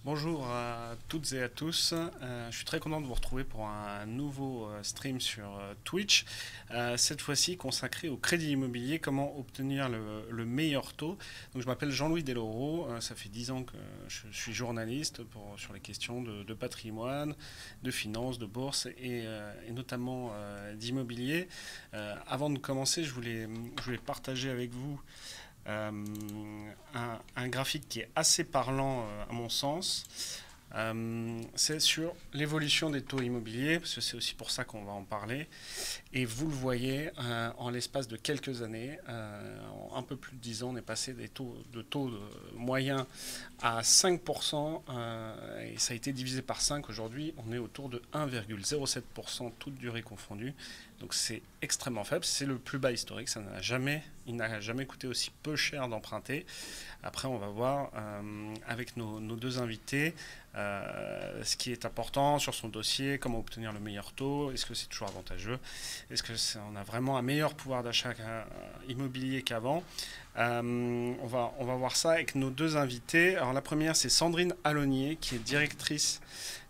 Bonjour à toutes et à tous. Je suis très content de vous retrouver pour un nouveau stream sur Twitch. Cette fois-ci consacré au crédit immobilier, comment obtenir le meilleur taux. Donc, je m'appelle Jean-Louis Deloro. Ça fait 10 ans que je suis journaliste sur les questions de patrimoine, de finances, de bourse et notamment d'immobilier. Avant de commencer, je voulais partager avec vous euh, un graphique qui est assez parlant à mon sens. C'est sur l'évolution des taux immobiliers, parce que c'est aussi pour ça qu'on va en parler. Et vous le voyez, en l'espace de quelques années, en un peu plus de 10 ans, on est passé de taux moyens à 5%, et ça a été divisé par 5 aujourd'hui. On est autour de 1,07%, toute durée confondue. Donc c'est extrêmement faible, c'est le plus bas historique, il n'a jamais coûté aussi peu cher d'emprunter. Après, on va voir avec nos deux invités ce qui est important sur son dossier, comment obtenir le meilleur taux, est-ce que c'est toujours avantageux, est-ce qu'on a vraiment un meilleur pouvoir d'achat immobilier qu'avant. On va voir ça avec nos deux invités. Alors la première, c'est Sandrine Alonier, qui est directrice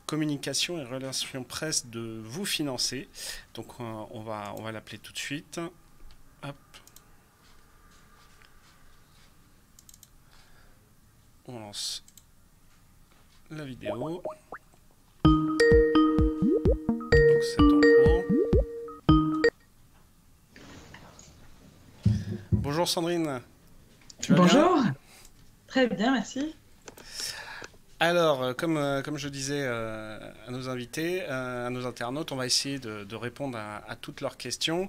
communication et relations presse de Vous Financer. Donc on va l'appeler tout de suite. Hop. On lance la vidéo. Donc c'est en cours. Bonjour Sandrine, tu vas bien? Bonjour, très bien, merci. Alors, comme je disais à nos invités, à nos internautes, on va essayer de répondre à toutes leurs questions.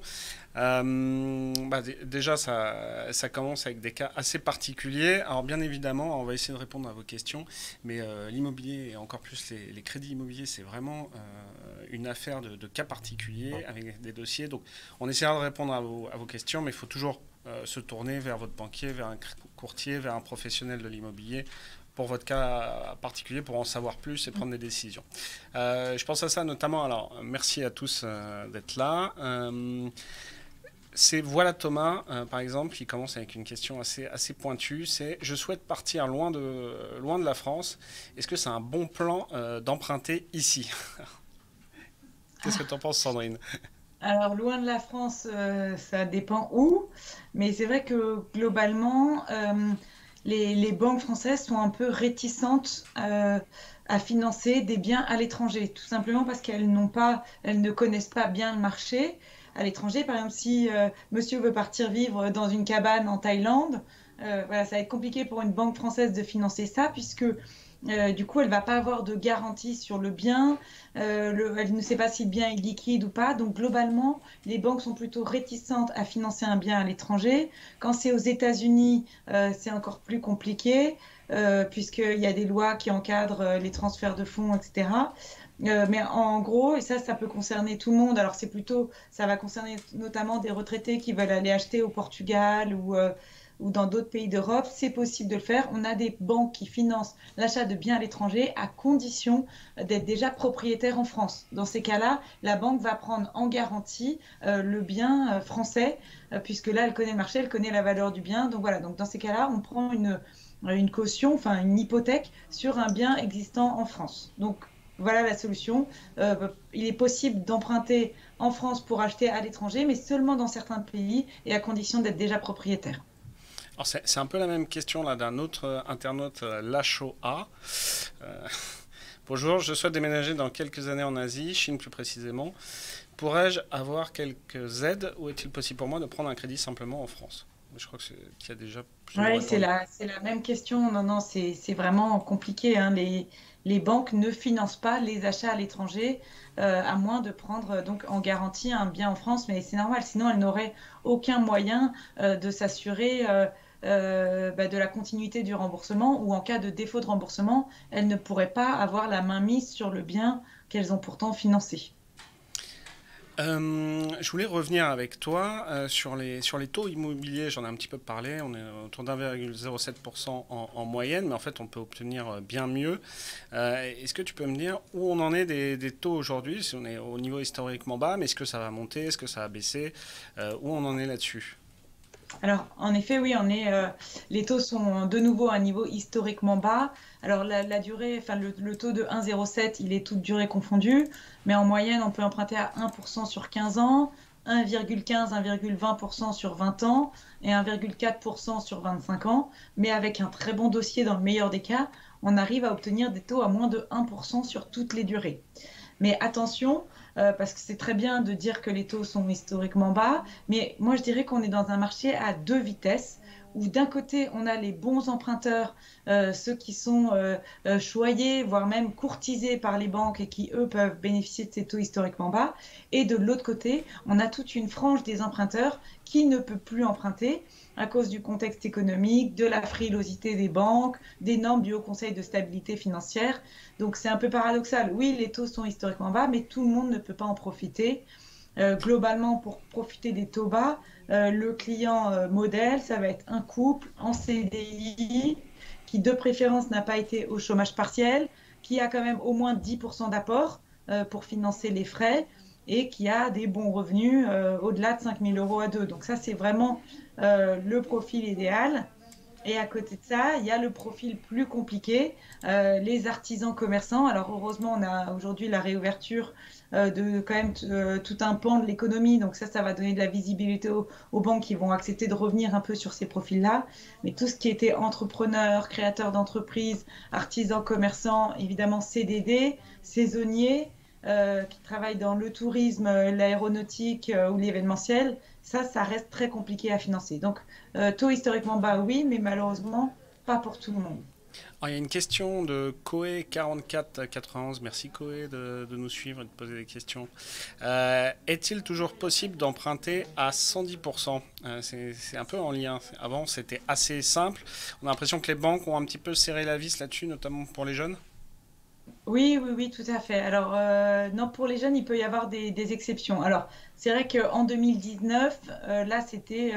Déjà, ça commence avec des cas assez particuliers. Alors, bien évidemment, on va essayer de répondre à vos questions, mais l'immobilier et encore plus les crédits immobiliers, c'est vraiment une affaire de cas particuliers avec des dossiers. Donc, on essaiera de répondre à vos questions, mais il faut toujours se tourner vers votre banquier, vers un courtier, vers un professionnel de l'immobilier pour votre cas particulier, pour en savoir plus et prendre des décisions. Je pense à ça notamment, alors merci à tous d'être là. C'est Voilà Thomas, par exemple, qui commence avec une question assez pointue, c'est: je souhaite partir loin de la France, est-ce que c'est un bon plan d'emprunter ici? Qu'est-ce que tu en penses, Sandrine? Alors, loin de la France, ça dépend où, mais c'est vrai que globalement, les banques françaises sont un peu réticentes à financer des biens à l'étranger, tout simplement parce elles ne connaissent pas bien le marché à l'étranger. Par exemple, si monsieur veut partir vivre dans une cabane en Thaïlande, voilà, ça va être compliqué pour une banque française de financer ça, puisque du coup, elle va pas avoir de garantie sur le bien. Elle ne sait pas si le bien est liquide ou pas. Donc, globalement, les banques sont plutôt réticentes à financer un bien à l'étranger. Quand c'est aux États-Unis, c'est encore plus compliqué, puisqu'il y a des lois qui encadrent les transferts de fonds, etc. Mais en gros, et ça peut concerner tout le monde. Alors, ça va concerner notamment des retraités qui veulent aller acheter au Portugal ou dans d'autres pays d'Europe. C'est possible de le faire. On a des banques qui financent l'achat de biens à l'étranger à condition d'être déjà propriétaire en France. Dans ces cas-là, la banque va prendre en garantie le bien français, puisque là, elle connaît le marché, elle connaît la valeur du bien. Donc voilà, donc dans ces cas-là, on prend une caution, enfin une hypothèque sur un bien existant en France. Donc voilà la solution. Il est possible d'emprunter en France pour acheter à l'étranger, mais seulement dans certains pays et à condition d'être déjà propriétaire. Alors c'est un peu la même question là d'un autre internaute, Lachoa. Euh, Bonjour, je souhaite déménager dans quelques années en Asie, Chine plus précisément. Pourrais-je avoir quelques aides ou est-il possible pour moi de prendre un crédit simplement en France? Je crois qu'il y a déjà plus ou moins Oui, répondu. c'est la même question. Non, non, c'est vraiment compliqué, hein. Les banques ne financent pas les achats à l'étranger, à moins de prendre donc en garantie un bien en France, mais c'est normal, sinon elles n'auraient aucun moyen de s'assurer de la continuité du remboursement, ou en cas de défaut de remboursement, elles ne pourraient pas avoir la main mise sur le bien qu'elles ont pourtant financé. Je voulais revenir avec toi sur les taux immobiliers. J'en ai un petit peu parlé. On est autour d'1,07% en moyenne, mais en fait, on peut obtenir bien mieux. Est-ce que tu peux me dire où on en est des taux aujourd'hui? Si on est au niveau historiquement bas, mais est-ce que ça va monter? Est-ce que ça va baisser? Où on en est là-dessus? Alors, en effet, oui, les taux sont de nouveau à un niveau historiquement bas. Alors, la durée, enfin, le taux de 1,07, il est toute durée confondue, mais en moyenne, on peut emprunter à 1% sur 15 ans, 1,15, 1,20% sur 20 ans et 1,4% sur 25 ans. Mais avec un très bon dossier, dans le meilleur des cas, on arrive à obtenir des taux à moins de 1% sur toutes les durées. Mais attention, parce que c'est très bien de dire que les taux sont historiquement bas, mais moi je dirais qu'on est dans un marché à deux vitesses, où d'un côté on a les bons emprunteurs, ceux qui sont choyés, voire même courtisés par les banques et qui eux peuvent bénéficier de ces taux historiquement bas, et de l'autre côté on a toute une frange des emprunteurs qui ne peut plus emprunter à cause du contexte économique, de la frilosité des banques, des normes du Haut Conseil de stabilité financière. Donc c'est un peu paradoxal. Oui, les taux sont historiquement bas, mais tout le monde ne peut pas en profiter. Globalement, pour profiter des taux bas, le client modèle, ça va être un couple en CDI qui de préférence n'a pas été au chômage partiel, qui a quand même au moins 10% d'apport pour financer les frais et qui a des bons revenus au-delà de 5 000 euros à deux. Donc ça, c'est vraiment le profil idéal. Et à côté de ça, il y a le profil plus compliqué, les artisans commerçants. Alors heureusement, on a aujourd'hui la réouverture de quand même tout un pan de l'économie. Donc ça va donner de la visibilité aux banques qui vont accepter de revenir un peu sur ces profils-là. Mais tout ce qui était entrepreneur, créateur d'entreprise, artisan commerçant, évidemment CDD, saisonnier, qui travaillent dans le tourisme, l'aéronautique ou l'événementiel, ça reste très compliqué à financer. Donc, taux historiquement bas, oui, mais malheureusement, pas pour tout le monde. Alors, il y a une question de Coé4491. Merci Coé de nous suivre et de poser des questions. Est-il toujours possible d'emprunter à 110%? C'est un peu en lien. Avant, c'était assez simple. On a l'impression que les banques ont un petit peu serré la vis là-dessus, notamment pour les jeunes. Oui, oui, oui, tout à fait. Alors, non, pour les jeunes, il peut y avoir des exceptions. Alors, c'est vrai qu'en 2019, là, c'était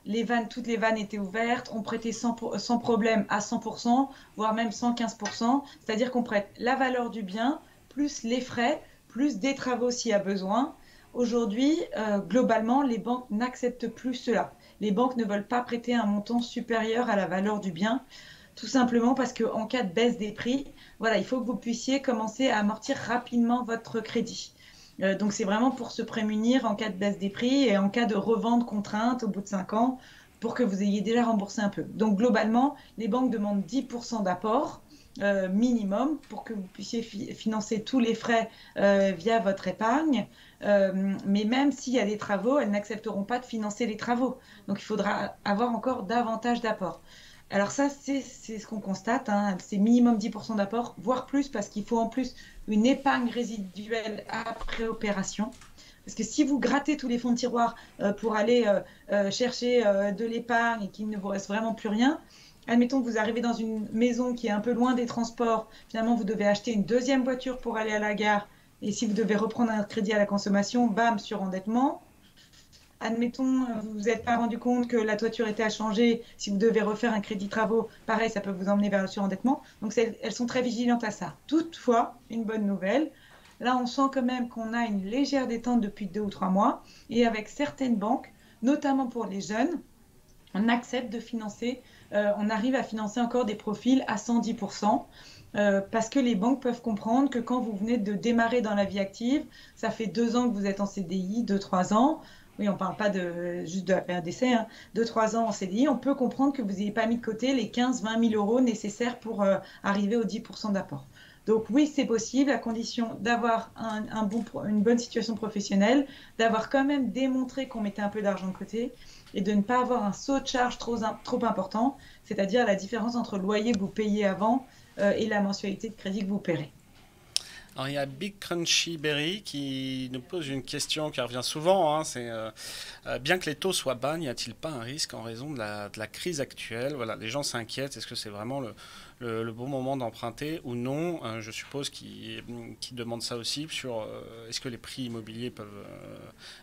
les vannes, toutes les vannes étaient ouvertes, on prêtait sans problème à 100%, voire même 115%. C'est-à-dire qu'on prête la valeur du bien, plus les frais, plus des travaux s'il y a besoin. Aujourd'hui, globalement, les banques n'acceptent plus cela. Les banques ne veulent pas prêter un montant supérieur à la valeur du bien, tout simplement parce qu'en cas de baisse des prix, voilà, il faut que vous puissiez commencer à amortir rapidement votre crédit. Donc c'est vraiment pour se prémunir en cas de baisse des prix et en cas de revente contrainte au bout de 5 ans pour que vous ayez déjà remboursé un peu. Donc globalement, les banques demandent 10% d'apport minimum pour que vous puissiez financer tous les frais via votre épargne. Mais même s'il y a des travaux, elles n'accepteront pas de financer les travaux. Donc il faudra avoir encore davantage d'apport. Alors ça, c'est ce qu'on constate, hein, c'est minimum 10% d'apport, voire plus, parce qu'il faut en plus une épargne résiduelle après opération. Parce que si vous grattez tous les fonds de tiroir pour aller chercher de l'épargne et qu'il ne vous reste vraiment plus rien, admettons que vous arrivez dans une maison qui est un peu loin des transports, finalement vous devez acheter une deuxième voiture pour aller à la gare, et si vous devez reprendre un crédit à la consommation, bam, surendettement. Admettons, vous vous êtes pas rendu compte que la toiture était à changer, si vous devez refaire un crédit travaux, pareil, ça peut vous emmener vers le surendettement. Donc elles sont très vigilantes à ça. Toutefois, une bonne nouvelle, là on sent quand même qu'on a une légère détente depuis 2 ou 3 mois, et avec certaines banques, notamment pour les jeunes, on accepte de financer, on arrive à financer encore des profils à 110%. Parce que les banques peuvent comprendre que quand vous venez de démarrer dans la vie active, ça fait 2 ans que vous êtes en CDI, 2, 3 ans. Oui, on ne parle pas juste de la période d'essai, hein, 2, 3 ans en CDI, on peut comprendre que vous n'ayez pas mis de côté les 15, 20 000 euros nécessaires pour arriver aux 10% d'apport. Donc oui, c'est possible à condition d'avoir une bonne situation professionnelle, d'avoir quand même démontré qu'on mettait un peu d'argent de côté et de ne pas avoir un saut de charge trop important, c'est-à-dire la différence entre le loyer que vous payez avant et la mensualité de crédit que vous paierez. Alors il y a Big Crunchy Berry qui nous pose une question qui revient souvent, hein, c'est bien que les taux soient bas, n'y a-t-il pas un risque en raison de la crise actuelle? Voilà, les gens s'inquiètent, est-ce que c'est vraiment le bon moment d'emprunter ou non? Je suppose qu'ils demandent ça aussi sur est-ce que les prix immobiliers peuvent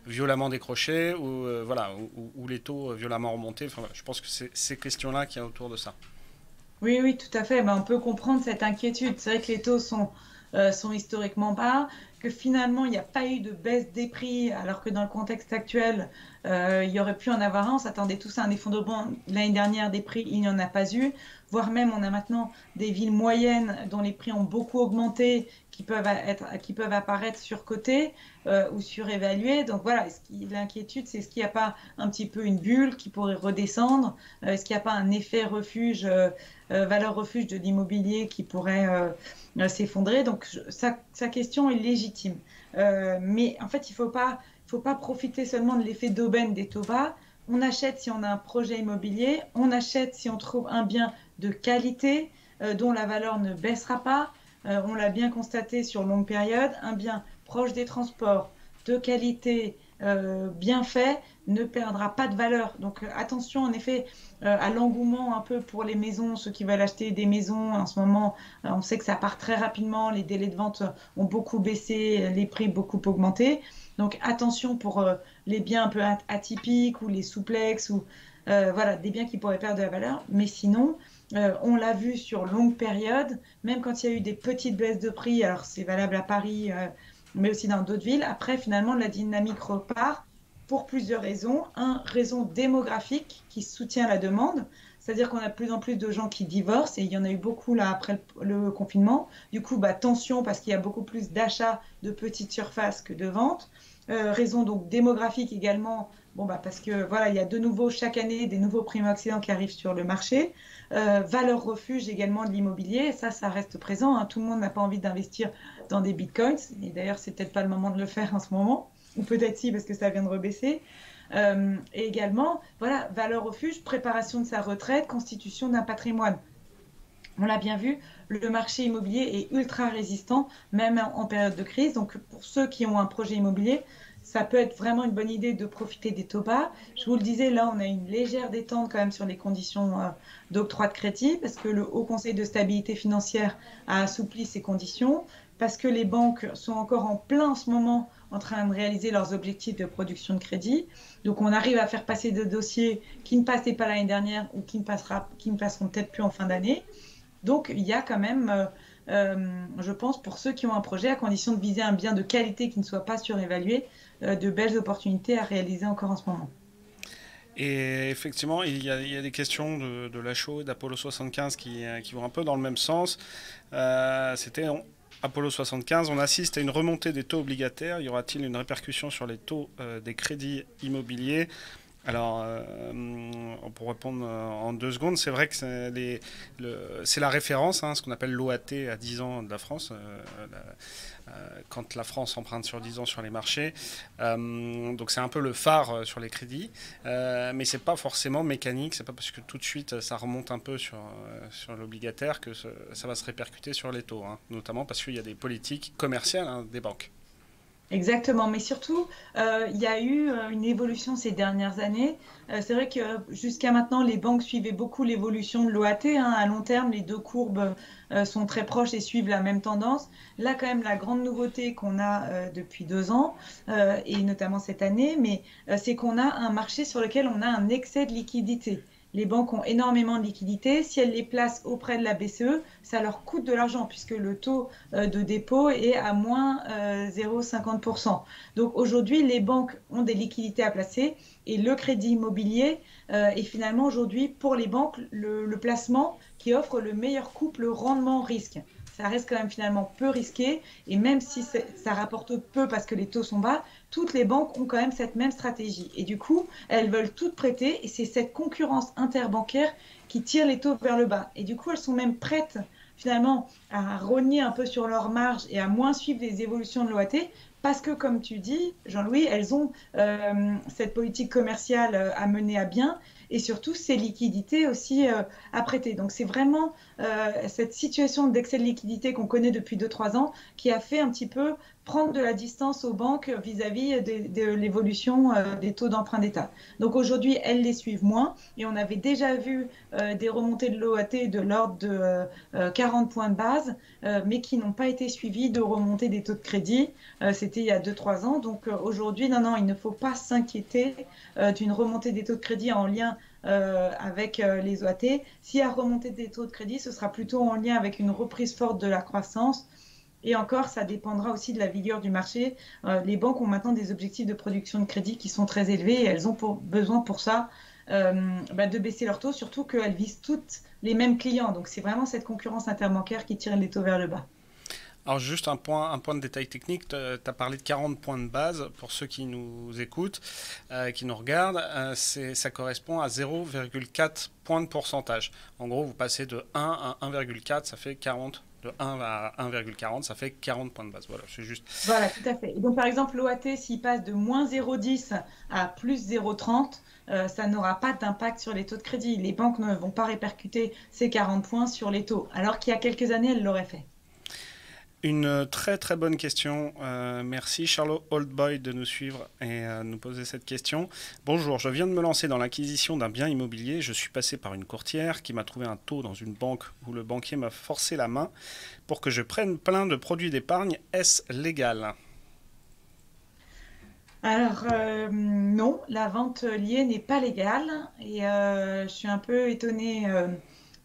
violemment décrocher ou, voilà, ou les taux violemment remonter. Enfin, voilà, je pense que c'est ces questions-là qu'il y a autour de ça. Oui, oui, tout à fait. Ben, on peut comprendre cette inquiétude. C'est vrai que les taux sont historiquement bas, puisque finalement, il n'y a pas eu de baisse des prix, alors que dans le contexte actuel, il y aurait pu en avoir un. On s'attendait tous à un effondrement l'année dernière des prix, il n'y en a pas eu. Voire même, on a maintenant des villes moyennes dont les prix ont beaucoup augmenté, qui peuvent apparaître surcotées ou surévaluées. Donc voilà, l'inquiétude, c'est est-ce qu'il n'y a pas un petit peu une bulle qui pourrait redescendre? Est-ce qu'il n'y a pas un effet refuge, valeur refuge de l'immobilier qui pourrait s'effondrer? Donc sa question est légitime. Mais en fait, faut pas profiter seulement de l'effet d'aubaine des taux bas. On achète si on a un projet immobilier, on achète si on trouve un bien de qualité dont la valeur ne baissera pas. On l'a bien constaté sur longue période, un bien proche des transports, de qualité, bien fait, ne perdra pas de valeur. Donc attention en effet à l'engouement un peu pour les maisons, ceux qui veulent acheter des maisons en ce moment, on sait que ça part très rapidement, les délais de vente ont beaucoup baissé, les prix beaucoup augmenté. Donc attention pour les biens un peu atypiques ou les souplex ou voilà, des biens qui pourraient perdre de la valeur. Mais sinon, on l'a vu sur longue période, même quand il y a eu des petites baisses de prix, alors c'est valable à Paris, mais aussi dans d'autres villes, après finalement la dynamique repart pour plusieurs raisons. Un, raison démographique qui soutient la demande, c'est-à-dire qu'on a de plus en plus de gens qui divorcent, et il y en a eu beaucoup là après le confinement. Du coup, bah, tension parce qu'il y a beaucoup plus d'achats de petites surfaces que de ventes. Raison donc démographique également, bon, bah, parce que voilà, il y a de nouveau chaque année des nouveaux primo-accédants qui arrivent sur le marché. Valeur refuge également de l'immobilier, ça reste présent, hein. Tout le monde n'a pas envie d'investir dans des bitcoins, et d'ailleurs c'est peut-être pas le moment de le faire en ce moment, ou peut-être si parce que ça vient de rebaisser. Et également, voilà, valeur refuge, préparation de sa retraite, constitution d'un patrimoine. On l'a bien vu, le marché immobilier est ultra résistant, même en période de crise. Donc, pour ceux qui ont un projet immobilier, ça peut être vraiment une bonne idée de profiter des taux bas. Je vous le disais, là, on a une légère détente quand même sur les conditions d'octroi de crédit, parce que le Haut Conseil de stabilité financière a assoupli ces conditions, parce que les banques sont encore en plein en ce moment en train de réaliser leurs objectifs de production de crédit. Donc, on arrive à faire passer des dossiers qui ne passaient pas l'année dernière ou qui ne passeront peut-être plus en fin d'année. Donc, il y a quand même, je pense, pour ceux qui ont un projet, à condition de viser un bien de qualité qui ne soit pas surévalué, de belles opportunités à réaliser encore en ce moment. Et effectivement, il y a des questions de Lachaud et d'Apollo 75 qui vont un peu dans le même sens. C'était Apollo 75, on assiste à une remontée des taux obligataires. Y aura-t-il une répercussion sur les taux des crédits immobiliers? Alors, pour répondre en 2 secondes, c'est vrai que c'est la référence, hein, ce qu'on appelle l'OAT à 10 ans de la France, quand la France emprunte sur 10 ans sur les marchés. Donc c'est un peu le phare sur les crédits, mais c'est pas forcément mécanique, c'est pas parce que tout de suite ça remonte un peu sur l'obligataire que ça va se répercuter sur les taux, hein, notamment parce qu'il y a des politiques commerciales, hein, des banques. Exactement, mais surtout, il y a eu une évolution ces dernières années. C'est vrai que jusqu'à maintenant, les banques suivaient beaucoup l'évolution de l'OAT, hein. À long terme, les deux courbes sont très proches et suivent la même tendance. Là, quand même, la grande nouveauté qu'on a depuis 2 ans, et notamment cette année, mais c'est qu'on a un marché sur lequel on a un excès de liquidité. Les banques ont énormément de liquidités. Si elles les placent auprès de la BCE, ça leur coûte de l'argent puisque le taux de dépôt est à moins 0,50%. Donc aujourd'hui, les banques ont des liquidités à placer et le crédit immobilier est finalement aujourd'hui pour les banques le placement qui offre le meilleur couple rendement-risque. Ça reste quand même finalement peu risqué et même si ça rapporte peu parce que les taux sont bas, toutes les banques ont quand même cette même stratégie. Et du coup, elles veulent toutes prêter et c'est cette concurrence interbancaire qui tire les taux vers le bas. Et du coup, elles sont même prêtes finalement à rogner un peu sur leur marge et à moins suivre les évolutions de l'OAT parce que, comme tu dis, Jean-Louis, elles ont cette politique commerciale à mener à bien et surtout ces liquidités aussi à prêter. Donc c'est vraiment cette situation d'excès de liquidité qu'on connaît depuis 2-3 ans qui a fait un petit peu prendre de la distance aux banques vis-à-vis de l'évolution des taux d'emprunt d'État. Donc aujourd'hui, elles les suivent moins et on avait déjà vu des remontées de l'OAT de l'ordre de 40 points de base, mais qui n'ont pas été suivies de remontées des taux de crédit. C'était il y a 2-3 ans. Donc aujourd'hui, non, il ne faut pas s'inquiéter d'une remontée des taux de crédit en lien avec les OAT. S'il y a remontée des taux de crédit, ce sera plutôt en lien avec une reprise forte de la croissance Et encore, ça dépendra aussi de la vigueur du marché. Les banques ont maintenant des objectifs de production de crédit qui sont très élevés et elles ont besoin pour ça de baisser leurs taux, surtout qu'elles visent toutes les mêmes clients. Donc c'est vraiment cette concurrence interbancaire qui tire les taux vers le bas. Alors juste un point de détail technique, tu as parlé de 40 points de base pour ceux qui nous écoutent, qui nous regardent, ça correspond à 0,4 points de pourcentage. En gros, vous passez de 1 à 1,4, ça fait 40. De 1 à 1,40, ça fait 40 points de base. Voilà, c'est juste. Voilà, tout à fait. Et donc par exemple, l'OAT, s'il passe de moins 0,10 à plus 0,30, ça n'aura pas d'impact sur les taux de crédit. Les banques ne vont pas répercuter ces 40 points sur les taux, alors qu'il y a quelques années, elles l'auraient fait. Une très très bonne question. Merci Charlotte Oldboy de nous suivre et nous poser cette question. Bonjour, je viens de me lancer dans l'acquisition d'un bien immobilier. Je suis passé par une courtière qui m'a trouvé un taux dans une banque où le banquier m'a forcé la main pour que je prenne plein de produits d'épargne. Est-ce légal? Alors non, la vente liée n'est pas légale et je suis un peu étonnée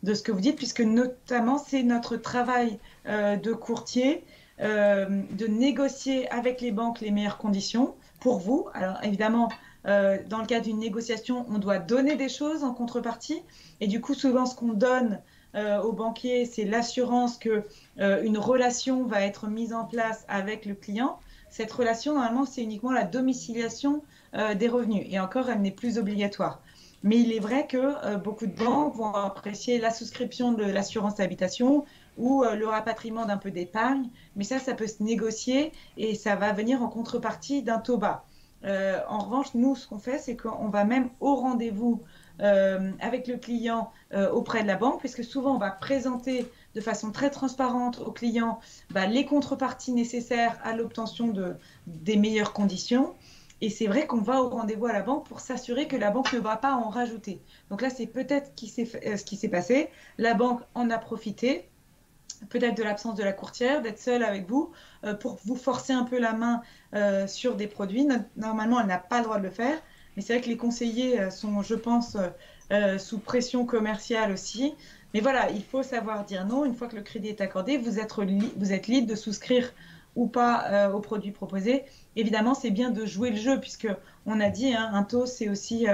de ce que vous dites puisque notamment c'est notre travail de courtier de négocier avec les banques les meilleures conditions pour vous. Alors évidemment, dans le cas d'une négociation, on doit donner des choses en contrepartie et du coup souvent ce qu'on donne aux banquiers, c'est l'assurance que une relation va être mise en place avec le client. Cette relation, normalement, c'est uniquement la domiciliation des revenus. Et encore, elle n'est plus obligatoire. Mais il est vrai que beaucoup de banques vont apprécier la souscription de l'assurance d'habitation ou le rapatriement d'un peu d'épargne. Mais ça peut se négocier et ça va venir en contrepartie d'un taux bas. En revanche, nous, ce qu'on fait, c'est qu'on va même au rendez-vous avec le client auprès de la banque, puisque souvent, on va présenter de façon très transparente au client les contreparties nécessaires à l'obtention des meilleures conditions. Et c'est vrai qu'on va au rendez-vous à la banque pour s'assurer que la banque ne va pas en rajouter. Donc là, c'est peut-être ce qui s'est passé. La banque en a profité, peut-être de l'absence de la courtière, d'être seule avec vous, pour vous forcer un peu la main sur des produits. Normalement, elle n'a pas le droit de le faire. Mais c'est vrai que les conseillers sont, je pense, sous pression commerciale aussi. Mais voilà, il faut savoir dire non. Une fois que le crédit est accordé, vous êtes libre de souscrire ou pas aux produits proposés. Évidemment, c'est bien de jouer le jeu, puisque on a dit, hein, un taux, c'est aussi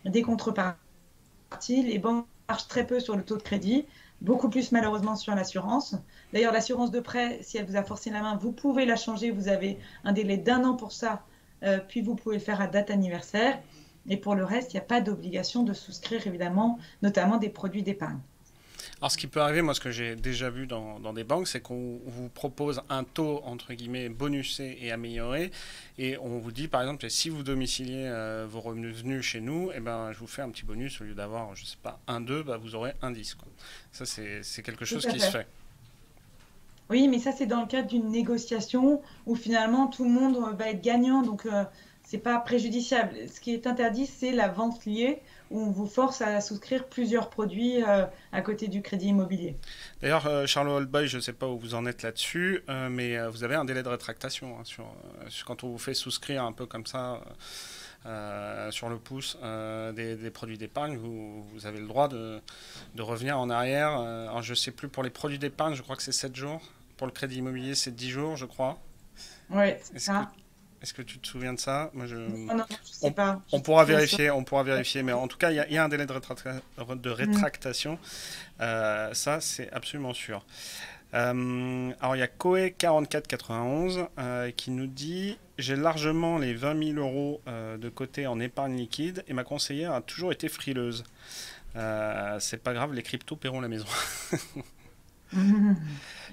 des contreparties. Les banques marchent très peu sur le taux de crédit, beaucoup plus malheureusement sur l'assurance. D'ailleurs, l'assurance de prêt, si elle vous a forcé la main, vous pouvez la changer. Vous avez un délai d'1 an pour ça, puis vous pouvez le faire à date anniversaire. Et pour le reste, il n'y a pas d'obligation de souscrire, évidemment, notamment des produits d'épargne. Alors, ce qui peut arriver, moi, ce que j'ai déjà vu dans des banques, c'est qu'on vous propose un taux, entre guillemets, bonusé et amélioré. Et on vous dit, par exemple, si vous domiciliez vos revenus chez nous, eh ben, je vous fais un petit bonus. Au lieu d'avoir, je sais pas, 1,2, vous aurez 1,10, quoi. Ça, c'est quelque Tout chose à qui se fait. fait. Oui, mais ça, c'est dans le cadre d'une négociation où finalement tout le monde va être gagnant, donc c'est pas préjudiciable. Ce qui est interdit, c'est la vente liée où on vous force à souscrire plusieurs produits à côté du crédit immobilier. D'ailleurs, Charles Oldboy, je ne sais pas où vous en êtes là-dessus, mais vous avez un délai de rétractation hein, quand on vous fait souscrire un peu comme ça sur le pouce des produits d'épargne, vous avez le droit de revenir en arrière. Alors, je ne sais plus pour les produits d'épargne, je crois que c'est 7 jours. Pour le crédit immobilier, c'est 10 jours, je crois. Oui, c'est Est-ce que, ça. est-ce que tu te souviens de ça? Non, non, je sais On, pas. Je on suis pourra pas sûre. vérifier, mais en tout cas, il y a un délai de Mm. rétractation. Ça, c'est absolument sûr. Alors, il y a Coe4491 qui nous dit: J'ai largement les 20 000 euros de côté en épargne liquide et ma conseillère a toujours été frileuse. C'est pas grave, les cryptos paieront la maison.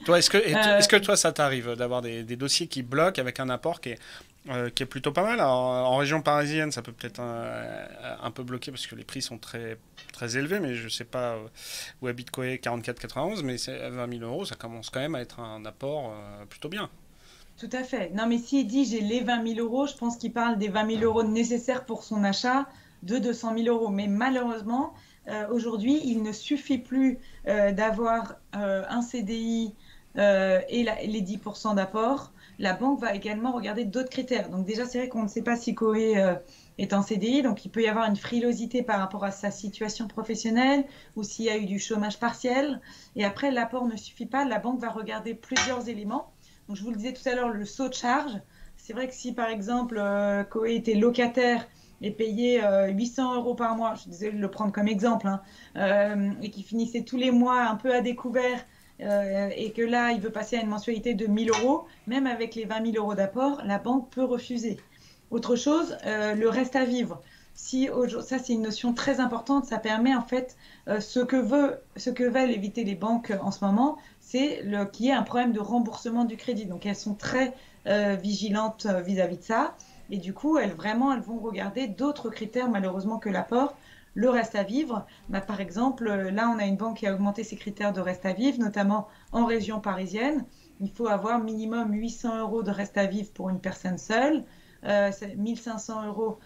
Toi, est-ce que toi, ça t'arrive d'avoir des dossiers qui bloquent avec un apport qui est plutôt pas mal? Alors, en région parisienne, ça peut peut-être un peu bloquer parce que les prix sont très, très élevés, mais je sais pas où habite Coé 4491, mais 20 000 euros, ça commence quand même à être un apport plutôt bien. Tout à fait. Non, mais s'il dit j'ai les 20 000 euros, je pense qu'il parle des 20 000 euros nécessaires pour son achat de 200 000 euros. Mais malheureusement, aujourd'hui, il ne suffit plus d'avoir un CDI les 10% d'apport. La banque va également regarder d'autres critères. Donc déjà, c'est vrai qu'on ne sait pas si Coé est en CDI, donc il peut y avoir une frilosité par rapport à sa situation professionnelle ou s'il y a eu du chômage partiel. Et après, l'apport ne suffit pas. La banque va regarder plusieurs éléments. Donc, je vous le disais tout à l'heure, le saut de charge. C'est vrai que si, par exemple, Koé était locataire et payait 800 euros par mois, je suis désolée de le prendre comme exemple, hein, et qui finissait tous les mois un peu à découvert, et que là, il veut passer à une mensualité de 1000 euros, même avec les 20 000 euros d'apport, la banque peut refuser. Autre chose, le reste à vivre. Si, ça, c'est une notion très importante. Ça permet en fait ce que veulent éviter les banques en ce moment, c'est qu'il y ait un problème de remboursement du crédit. Donc elles sont très vigilantes vis-à-vis de ça. Et du coup, elles vont regarder d'autres critères malheureusement que l'apport. Le reste à vivre, bah, par exemple, là, on a une banque qui a augmenté ses critères de reste à vivre, notamment en région parisienne. Il faut avoir minimum 800 euros de reste à vivre pour une personne seule, 1500 euros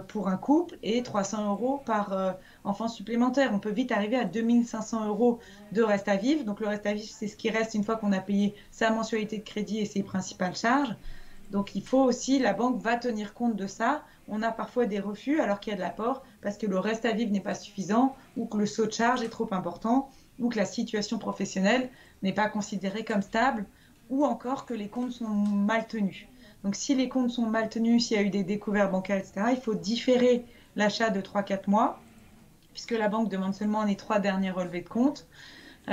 pour un couple et 300 euros par enfant supplémentaire. On peut vite arriver à 2500 euros de reste à vivre. Donc le reste à vivre, c'est ce qui reste une fois qu'on a payé sa mensualité de crédit et ses principales charges. Donc il faut aussi, la banque va tenir compte de ça. On a parfois des refus alors qu'il y a de l'apport parce que le reste à vivre n'est pas suffisant ou que le saut de charge est trop important ou que la situation professionnelle n'est pas considérée comme stable ou encore que les comptes sont mal tenus. Donc si les comptes sont mal tenus, s'il y a eu des découvertes bancaires, etc., il faut différer l'achat de 3-4 mois puisque la banque demande seulement les 3 derniers relevés de compte.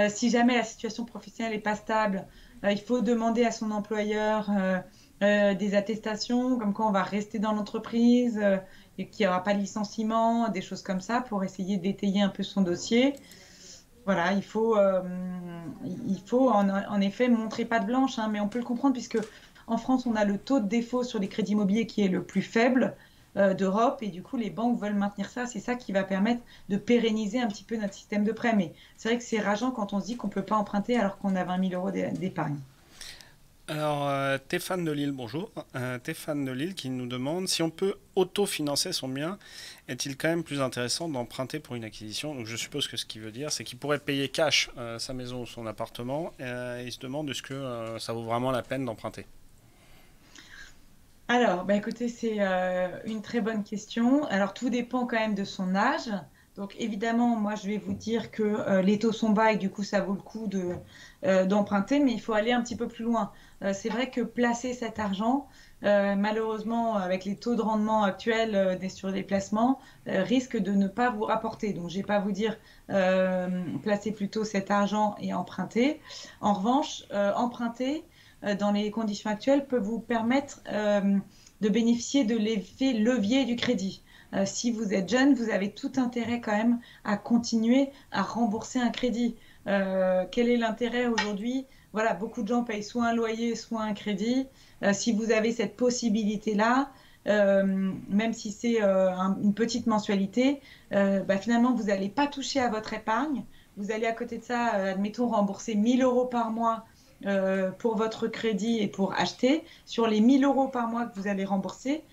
Si jamais la situation professionnelle n'est pas stable, il faut demander à son employeur des attestations, comme quoi on va rester dans l'entreprise et qu'il n'y aura pas de licenciement, des choses comme ça, pour essayer d'étayer un peu son dossier. Voilà, il faut en effet montrer patte blanche, hein, mais on peut le comprendre puisque en France, on a le taux de défaut sur les crédits immobiliers qui est le plus faible d'Europe et du coup, les banques veulent maintenir ça. C'est ça qui va permettre de pérenniser un petit peu notre système de prêt. Mais c'est vrai que c'est rageant quand on se dit qu'on ne peut pas emprunter alors qu'on a 20 000 euros d'épargne. Alors, Stéphane de Lille, bonjour. Stéphane de Lille qui nous demande si on peut autofinancer son bien, est-il quand même plus intéressant d'emprunter pour une acquisition? Donc, je suppose que ce qu'il veut dire, c'est qu'il pourrait payer cash sa maison ou son appartement et il se demande est-ce que ça vaut vraiment la peine d'emprunter. Alors, bah écoutez, c'est une très bonne question. Alors, tout dépend quand même de son âge. Donc, évidemment, moi, je vais vous dire que les taux sont bas et du coup, ça vaut le coup d'emprunter, mais il faut aller un petit peu plus loin. C'est vrai que placer cet argent, malheureusement, avec les taux de rendement actuels sur les placements, risque de ne pas vous rapporter. Donc, je ne vais pas vous dire placer plutôt cet argent et emprunter. En revanche, emprunter dans les conditions actuelles peut vous permettre de bénéficier de l'effet levier du crédit. Si vous êtes jeune, vous avez tout intérêt quand même à continuer à rembourser un crédit. Quel est l'intérêt aujourd'hui? Voilà, beaucoup de gens payent soit un loyer, soit un crédit. Si vous avez cette possibilité-là, même si c'est une petite mensualité, bah, finalement, vous n'allez pas toucher à votre épargne. Vous allez à côté de ça, admettons, rembourser 1000 euros par mois pour votre crédit et pour acheter. Sur les 1000 euros par mois que vous allez rembourser,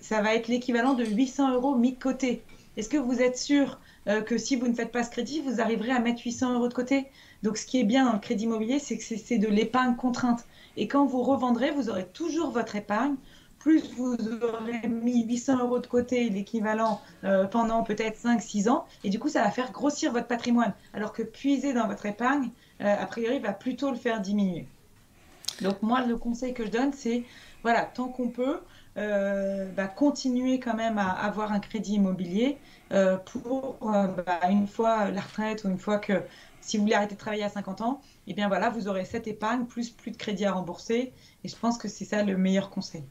ça va être l'équivalent de 800 euros mis de côté. Est-ce que vous êtes sûr que si vous ne faites pas ce crédit, vous arriverez à mettre 800 euros de côté? Donc, ce qui est bien dans le crédit immobilier, c'est que c'est de l'épargne contrainte. Et quand vous revendrez, vous aurez toujours votre épargne. Plus vous aurez mis 800 euros de côté, l'équivalent pendant peut-être 5-6 ans. Et du coup, ça va faire grossir votre patrimoine. Alors que puiser dans votre épargne, a priori, va plutôt le faire diminuer. Donc moi, le conseil que je donne, c'est, voilà, tant qu'on peut, bah, continuer quand même à avoir un crédit immobilier pour, bah, une fois la retraite ou une fois que, si vous voulez arrêter de travailler à 50 ans, eh bien voilà, vous aurez cette épargne plus de crédit à rembourser. Et je pense que c'est ça le meilleur conseil.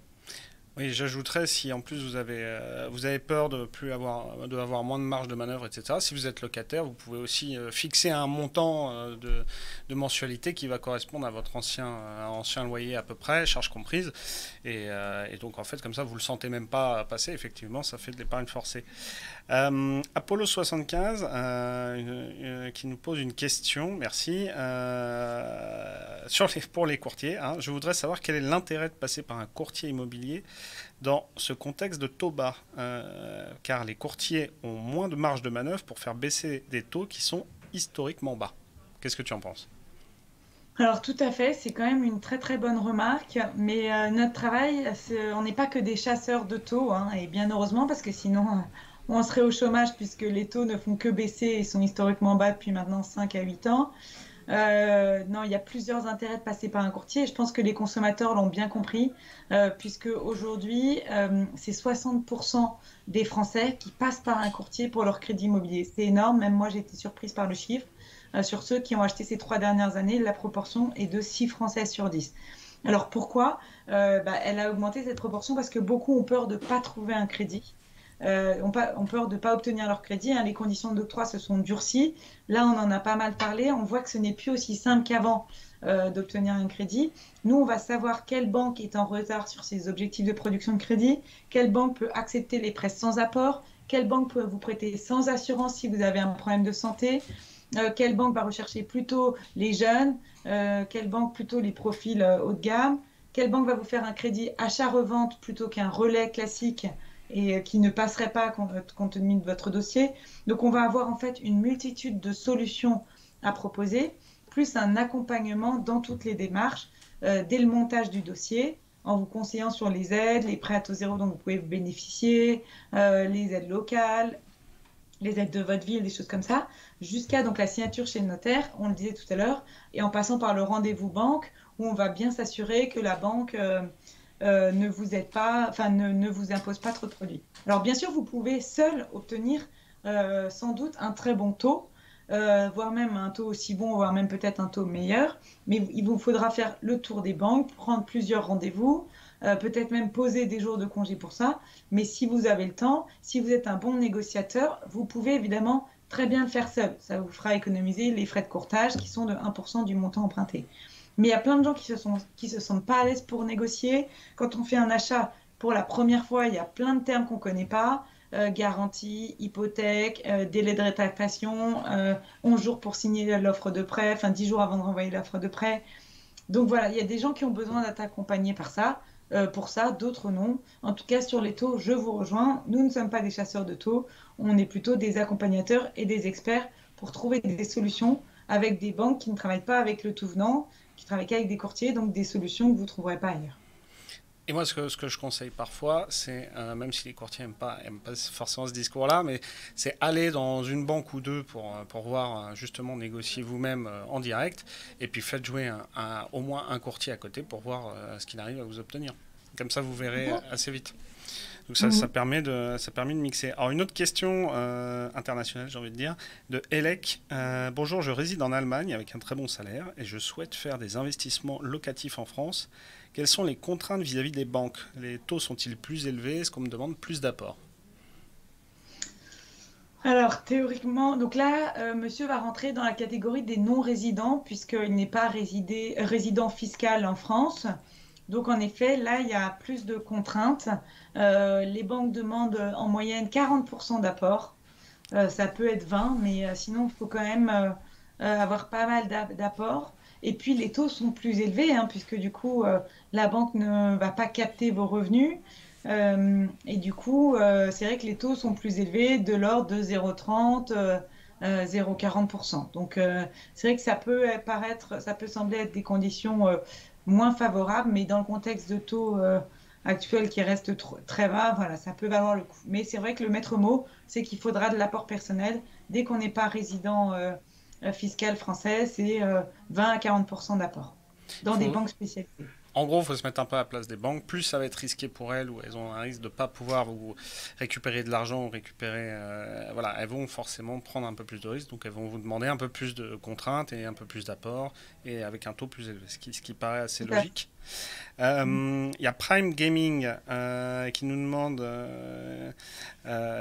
Oui, j'ajouterais si en plus vous avez peur de avoir moins de marge de manœuvre, etc. Si vous êtes locataire, vous pouvez aussi fixer un montant de mensualité qui va correspondre à votre ancien loyer à peu près, charges comprises. Et donc en fait, comme ça, vous le sentez même pas passer. Effectivement, ça fait de l'épargne forcée. Apollo 75 qui nous pose une question, merci, pour les courtiers. Hein. Je voudrais savoir quel est l'intérêt de passer par un courtier immobilier dans ce contexte de taux bas, car les courtiers ont moins de marge de manœuvre pour faire baisser des taux qui sont historiquement bas. Qu'est-ce que tu en penses? Alors tout à fait, c'est quand même une très très bonne remarque, mais notre travail, on n'est pas que des chasseurs de taux, hein, et bien heureusement parce que sinon on serait au chômage puisque les taux ne font que baisser et sont historiquement bas depuis maintenant 5 à 8 ans. Non, il y a plusieurs intérêts de passer par un courtier. Je pense que les consommateurs l'ont bien compris, puisque aujourd'hui, c'est 60% des Français qui passent par un courtier pour leur crédit immobilier. C'est énorme, même moi j'ai été surprise par le chiffre. Sur ceux qui ont acheté ces 3 dernières années, la proportion est de 6 Français sur 10. Alors pourquoi? Elle a augmenté cette proportion parce que beaucoup ont peur de ne pas trouver un crédit. Ont peur de ne pas obtenir leur crédit, hein. Les conditions d'octroi se sont durcies. Là, on en a pas mal parlé. On voit que ce n'est plus aussi simple qu'avant d'obtenir un crédit. Nous, on va savoir quelle banque est en retard sur ses objectifs de production de crédit, quelle banque peut accepter les prêts sans apport, quelle banque peut vous prêter sans assurance si vous avez un problème de santé, quelle banque va rechercher plutôt les jeunes, quelle banque plutôt les profils haut de gamme, quelle banque va vous faire un crédit achat-revente plutôt qu'un relais classique et qui ne passerait pas compte tenu de votre dossier. Donc on va avoir en fait une multitude de solutions à proposer, plus un accompagnement dans toutes les démarches dès le montage du dossier, en vous conseillant sur les aides, les prêts à taux zéro dont vous pouvez bénéficier, les aides locales, les aides de votre ville, des choses comme ça, jusqu'à donc la signature chez le notaire, on le disait tout à l'heure, et en passant par le rendez-vous banque, où on va bien s'assurer que la banque ne vous aide pas, enfin ne vous impose pas trop de produits. Alors bien sûr, vous pouvez seul obtenir sans doute un très bon taux, voire même un taux aussi bon, voire même peut-être un taux meilleur, mais il vous faudra faire le tour des banques, prendre plusieurs rendez-vous, peut-être même poser des jours de congé pour ça. Mais si vous avez le temps, si vous êtes un bon négociateur, vous pouvez évidemment très bien le faire seul. Ça vous fera économiser les frais de courtage qui sont de 1% du montant emprunté. Mais il y a plein de gens qui se sentent pas à l'aise pour négocier. Quand on fait un achat pour la première fois, il y a plein de termes qu'on ne connaît pas. Garantie, hypothèque, délai de rétractation, 11 jours pour signer l'offre de prêt, enfin 10 jours avant de renvoyer l'offre de prêt. Donc voilà, il y a des gens qui ont besoin d'être accompagnés par ça, pour ça, d'autres non. En tout cas, sur les taux, je vous rejoins. Nous ne sommes pas des chasseurs de taux, on est plutôt des accompagnateurs et des experts pour trouver des solutions avec des banques qui ne travaillent pas avec le tout venant, qui travaillent qu'avec des courtiers, donc des solutions que vous ne trouverez pas ailleurs. Et moi, ce que je conseille parfois, c'est, même si les courtiers aiment pas forcément ce discours-là, mais c'est aller dans une banque ou deux pour voir justement négocier vous-même en direct, et puis faites jouer au moins un courtier à côté pour voir ce qu'il arrive à vous obtenir. Comme ça, vous verrez assez vite. Donc ça Mhm. permet de mixer. Alors une autre question internationale, j'ai envie de dire, de Elec. Bonjour, je réside en Allemagne avec un très bon salaire et je souhaite faire des investissements locatifs en France. Quelles sont les contraintes vis-à-vis des banques? Les taux sont-ils plus élevés? Est-ce qu'on me demande plus d'apports? Alors, théoriquement, donc là, monsieur va rentrer dans la catégorie des non-résidents, puisqu'il n'est pas résident fiscal en France. Donc, en effet, là, il y a plus de contraintes. Les banques demandent en moyenne 40% d'apport. Ça peut être 20, mais sinon, il faut quand même avoir pas mal d'apports. Et puis, les taux sont plus élevés, hein, puisque du coup, la banque ne va pas capter vos revenus. Et du coup, c'est vrai que les taux sont plus élevés, de l'ordre de 0,30, 0,40%. Donc, c'est vrai que ça peut sembler être des conditions moins favorables, mais dans le contexte de taux actuel qui reste très bas, voilà, ça peut valoir le coup. Mais c'est vrai que le maître mot, c'est qu'il faudra de l'apport personnel. Dès qu'on n'est pas résident fiscal français, c'est 20 à 40% d'apport dans des Faut, banques spécialisées. En gros, il faut se mettre un peu à la place des banques. Plus ça va être risqué pour elles, ou elles ont un risque de ne pas pouvoir vous récupérer de l'argent ou récupérer. Voilà, elles vont forcément prendre un peu plus de risques, donc elles vont vous demander un peu plus de contraintes et un peu plus d'apports, et avec un taux plus élevé, ce qui paraît assez Tout à fait. logique. Il y a Prime Gaming qui nous demande,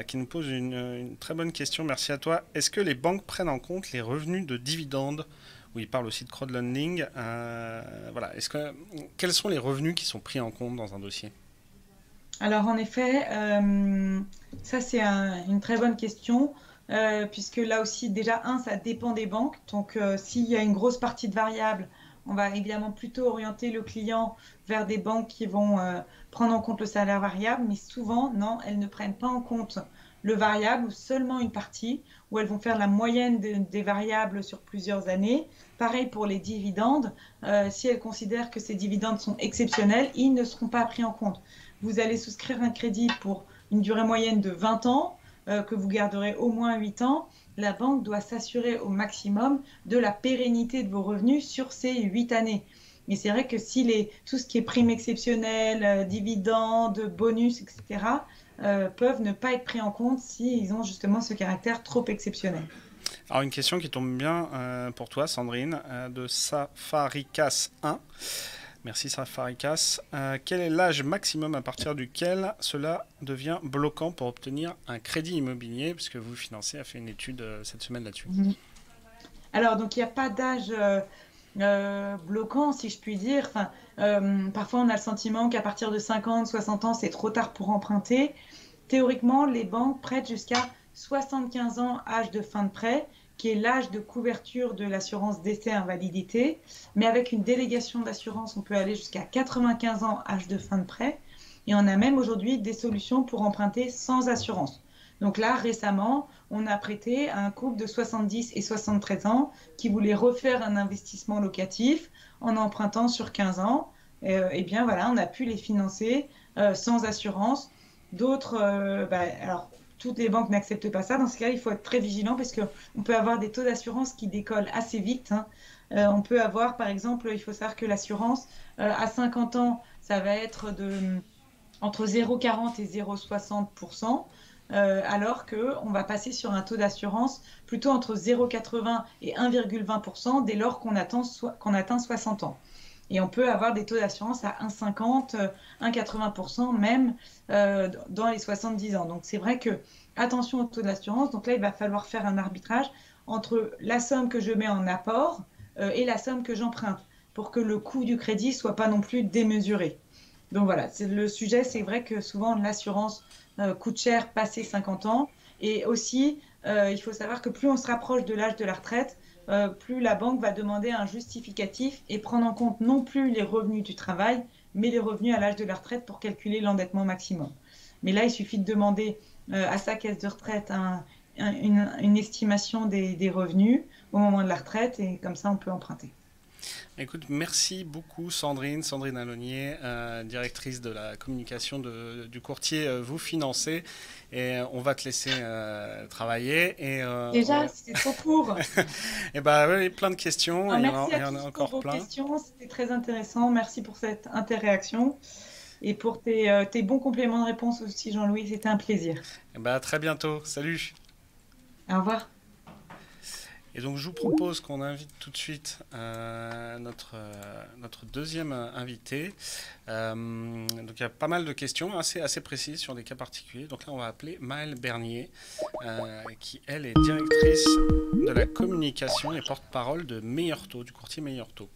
qui nous pose une très bonne question. Merci à toi. Est-ce que les banques prennent en compte les revenus de dividendes? Où il parle aussi de crowdlending. Voilà. Quels sont les revenus qui sont pris en compte dans un dossier? Alors en effet, ça c'est une très bonne question, puisque là aussi déjà, ça dépend des banques. Donc s'il y a une grosse partie de variables, on va évidemment plutôt orienter le client vers des banques qui vont prendre en compte le salaire variable, mais souvent, non, elles ne prennent pas en compte le variable ou seulement une partie, où elles vont faire la moyenne des variables sur plusieurs années. Pareil pour les dividendes, si elles considèrent que ces dividendes sont exceptionnels, ils ne seront pas pris en compte. Vous allez souscrire un crédit pour une durée moyenne de 20 ans, que vous garderez au moins 8 ans. la banque doit s'assurer au maximum de la pérennité de vos revenus sur ces 8 années. Mais c'est vrai que si tout ce qui est prime exceptionnelle, dividendes, bonus, etc., peuvent ne pas être pris en compte s'ils ont justement ce caractère trop exceptionnel. Alors une question qui tombe bien pour toi, Sandrine, de Safaricas 1. Merci Safaricas. Quel est l'âge maximum à partir duquel cela devient bloquant pour obtenir un crédit immobilier, puisque vous financez a fait une étude cette semaine là-dessus. Alors, donc, il n'y a pas d'âge bloquant, si je puis dire. Enfin, parfois, on a le sentiment qu'à partir de 50, 60 ans, c'est trop tard pour emprunter. Théoriquement, les banques prêtent jusqu'à 75 ans, âge de fin de prêt, qui est l'âge de couverture de l'assurance décès invalidité. Mais avec une délégation d'assurance, on peut aller jusqu'à 95 ans, âge de fin de prêt. Et on a même aujourd'hui des solutions pour emprunter sans assurance. Donc là, récemment, on a prêté à un couple de 70 et 73 ans qui voulait refaire un investissement locatif en empruntant sur 15 ans. Et bien voilà, on a pu les financer sans assurance. D'autres, alors toutes les banques n'acceptent pas ça. Dans ce cas, il faut être très vigilant parce qu'on peut avoir des taux d'assurance qui décollent assez vite, hein. On peut avoir, par exemple, il faut savoir que l'assurance à 50 ans, ça va être entre 0,40 et 0,60%. Alors qu'on va passer sur un taux d'assurance plutôt entre 0,80 et 1,20% dès lors qu'on atteint 60 ans. Et on peut avoir des taux d'assurance à 1,50, 1,80% même dans les 70 ans. Donc c'est vrai que attention au taux d'assurance. Donc là, il va falloir faire un arbitrage entre la somme que je mets en apport et la somme que j'emprunte pour que le coût du crédit soit pas non plus démesuré. Donc voilà, le sujet, c'est vrai que souvent l'assurance coûte cher passé 50 ans. Et aussi, il faut savoir que plus on se rapproche de l'âge de la retraite, plus la banque va demander un justificatif et prendre en compte non plus les revenus du travail, mais les revenus à l'âge de la retraite pour calculer l'endettement maximum. Mais là, il suffit de demander à sa caisse de retraite une estimation des revenus au moment de la retraite et comme ça, on peut emprunter. Écoute, merci beaucoup Sandrine Alonier, directrice de la communication du courtier Vous Financez. Et on va te laisser travailler. Déjà, c'était trop court. Et bah oui, plein de questions. Alors, il merci y à en a tous pour encore vos plein. questions, c'était très intéressant. Merci pour cette interaction et pour tes bons compléments de réponse aussi, Jean-Louis. C'était un plaisir. Et bah à très bientôt. Salut. Au revoir. Et donc je vous propose qu'on invite tout de suite notre deuxième invité. Donc il y a pas mal de questions assez précises sur des cas particuliers. Donc là on va appeler Maëlle Bernier, qui elle est directrice de la communication et porte-parole de Meilleur Taux, du courtier Meilleur Taux.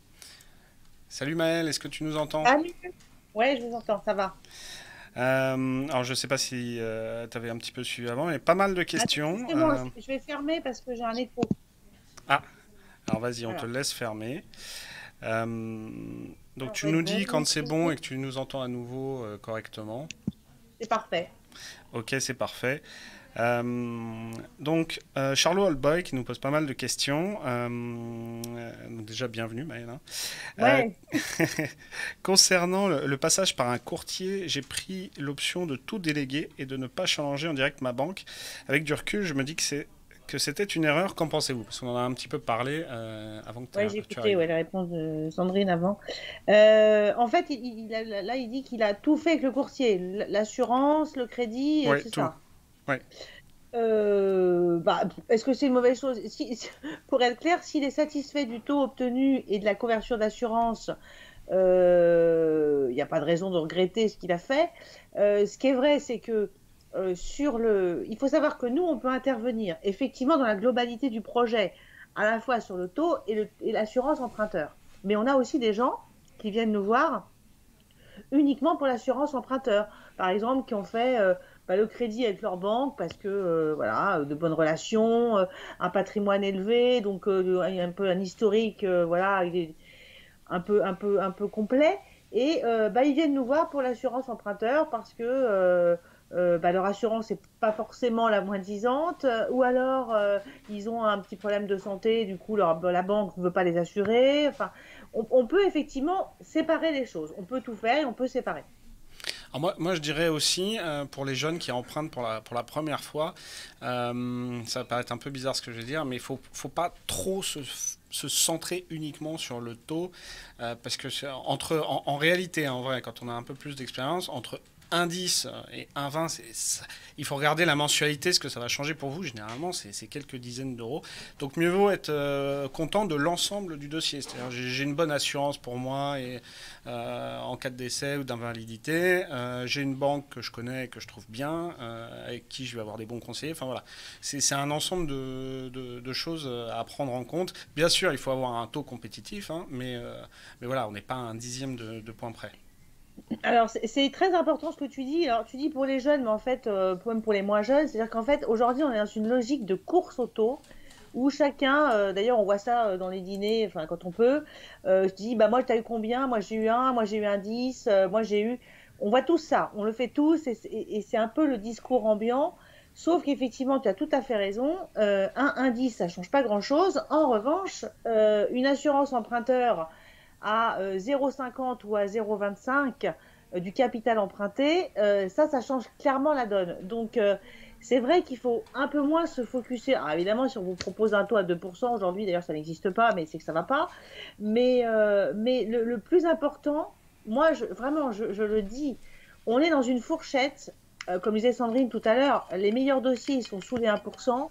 Salut Maëlle, est-ce que tu nous entends? Salut. Ouais, je vous entends, ça va. Alors je sais pas si tu avais un petit peu suivi avant, mais pas mal de questions. C'est bon, je vais fermer parce que j'ai un écho. Ah, alors vas-y, on Voilà. te laisse fermer. Donc tu Ouais, nous dis quand donc, c'est bon et que tu nous entends à nouveau correctement. c'est parfait. Ok, c'est parfait. Donc Charlot Oldboy qui nous pose pas mal de questions. Donc déjà bienvenue Maëlle, hein. Ouais. Concernant le passage par un courtier, j'ai pris l'option de tout déléguer et de ne pas changer en direct ma banque. Avec du recul, je me dis que c'était une erreur. Qu'en pensez-vous? Parce qu'on en a un petit peu parlé avant que Ouais, j'ai tu écouté arrives. la réponse de Sandrine avant. En fait, là, il dit qu'il a tout fait avec le courtier, l'assurance, le crédit, Ouais, c'est tout. ça. Ouais. Est-ce que c'est une mauvaise chose? Pour être clair, s'il est satisfait du taux obtenu et de la couverture d'assurance, il n'y a pas de raison de regretter ce qu'il a fait. Ce qui est vrai, c'est que il faut savoir que nous, on peut intervenir effectivement dans la globalité du projet, à la fois sur le taux et l'assurance emprunteur. Mais on a aussi des gens qui viennent nous voir uniquement pour l'assurance emprunteur. Par exemple, qui ont fait le crédit avec leur banque parce que voilà, de bonnes relations, un patrimoine élevé, donc un peu un historique, voilà, il est un peu complet. Et ils viennent nous voir pour l'assurance emprunteur parce que leur assurance n'est pas forcément la moins disante, ou alors ils ont un petit problème de santé, du coup la banque ne veut pas les assurer. Enfin, on peut effectivement séparer les choses. On peut tout faire et on peut séparer. Alors moi, je dirais aussi, pour les jeunes qui empruntent pour la première fois, ça va paraître un peu bizarre ce que je vais dire, mais faut pas trop se centrer uniquement sur le taux, parce que en réalité, en vrai, quand on a un peu plus d'expérience, entre 1,10 et 1,20, il faut regarder la mensualité, ce que ça va changer pour vous. Généralement, c'est quelques dizaines d'euros. Donc, mieux vaut être content de l'ensemble du dossier. C'est-à-dire, j'ai une bonne assurance pour moi et en cas de décès ou d'invalidité. J'ai une banque que je connais et que je trouve bien, avec qui je vais avoir des bons conseillers. Enfin, voilà. C'est un ensemble de choses à prendre en compte. Bien sûr, il faut avoir un taux compétitif, hein, mais voilà, on n'est pas à un dixième de point près. Alors, c'est très important ce que tu dis. Alors, tu dis pour les jeunes, mais en fait, même pour les moins jeunes, c'est-à-dire qu'en fait, aujourd'hui, on est dans une logique de course auto où chacun, d'ailleurs, on voit ça dans les dîners, enfin, quand on peut, se dit, bah, moi, t'as eu combien? Moi, j'ai eu un, moi, j'ai eu un 10, moi, j'ai eu. On voit tout ça, on le fait tous, et c'est un peu le discours ambiant. Sauf qu'effectivement, tu as tout à fait raison. Un indice, ça change pas grand-chose. En revanche, une assurance emprunteur à 0,50 ou à 0,25 du capital emprunté, ça change clairement la donne. Donc, c'est vrai qu'il faut un peu moins se focuser. Alors, évidemment, si on vous propose un taux à 2%, aujourd'hui, d'ailleurs, ça n'existe pas, mais c'est que ça ne va pas. Mais le plus important, moi, vraiment, je le dis, on est dans une fourchette, comme disait Sandrine tout à l'heure, les meilleurs dossiers, ils sont sous les 1%,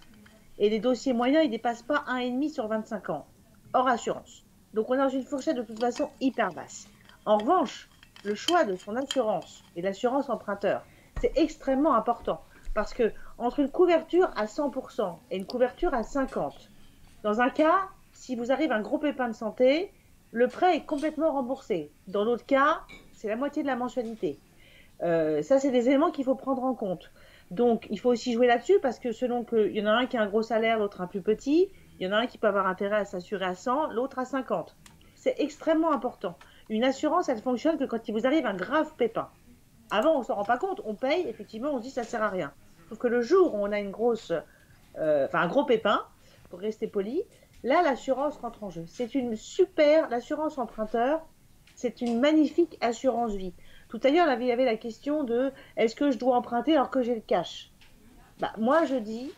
et les dossiers moyens, ils ne dépassent pas 1,5 sur 25 ans, hors assurance. Donc on est dans une fourchette de toute façon hyper basse. En revanche, le choix de son assurance et l'assurance emprunteur, c'est extrêmement important. Parce que entre une couverture à 100% et une couverture à 50%, dans un cas, si vous arrive un gros pépin de santé, le prêt est complètement remboursé. Dans l'autre cas, c'est la moitié de la mensualité. Ça, c'est des éléments qu'il faut prendre en compte. Donc, il faut aussi jouer là-dessus parce que selon qu'il y en a un qui a un gros salaire, l'autre un plus petit, il y en a un qui peut avoir intérêt à s'assurer à 100, l'autre à 50. C'est extrêmement important. Une assurance, elle fonctionne que quand il vous arrive un grave pépin. Avant, on ne s'en rend pas compte, on paye, effectivement, on se dit ça ne sert à rien. Sauf que le jour où on a un gros pépin, pour rester poli, là, l'assurance rentre en jeu. L'assurance emprunteur, c'est une magnifique assurance vie. Tout à l'heure, il y avait la question de est-ce que je dois emprunter alors que j'ai le cash? Moi, je dis,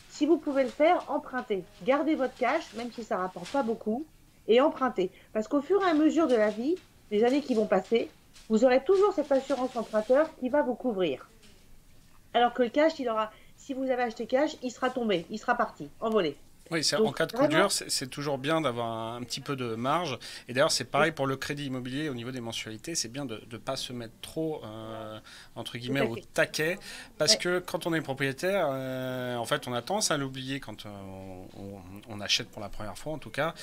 si vous pouvez le faire, empruntez. Gardez votre cash, même si ça ne rapporte pas beaucoup, et empruntez. Parce qu'au fur et à mesure de la vie, les années qui vont passer, vous aurez toujours cette assurance emprunteur qui va vous couvrir. Alors que le cash, si vous avez acheté cash, il sera tombé, il sera parti, envolé. Oui, Donc, en cas de coup vraiment, dur, c'est toujours bien d'avoir un petit peu de marge. Et d'ailleurs, c'est pareil pour le crédit immobilier au niveau des mensualités. C'est bien de ne pas se mettre trop, entre guillemets, au taquet. Parce ouais. que quand on est propriétaire, en fait, on a tendance à l'oublier quand on achète pour la première fois, en tout cas.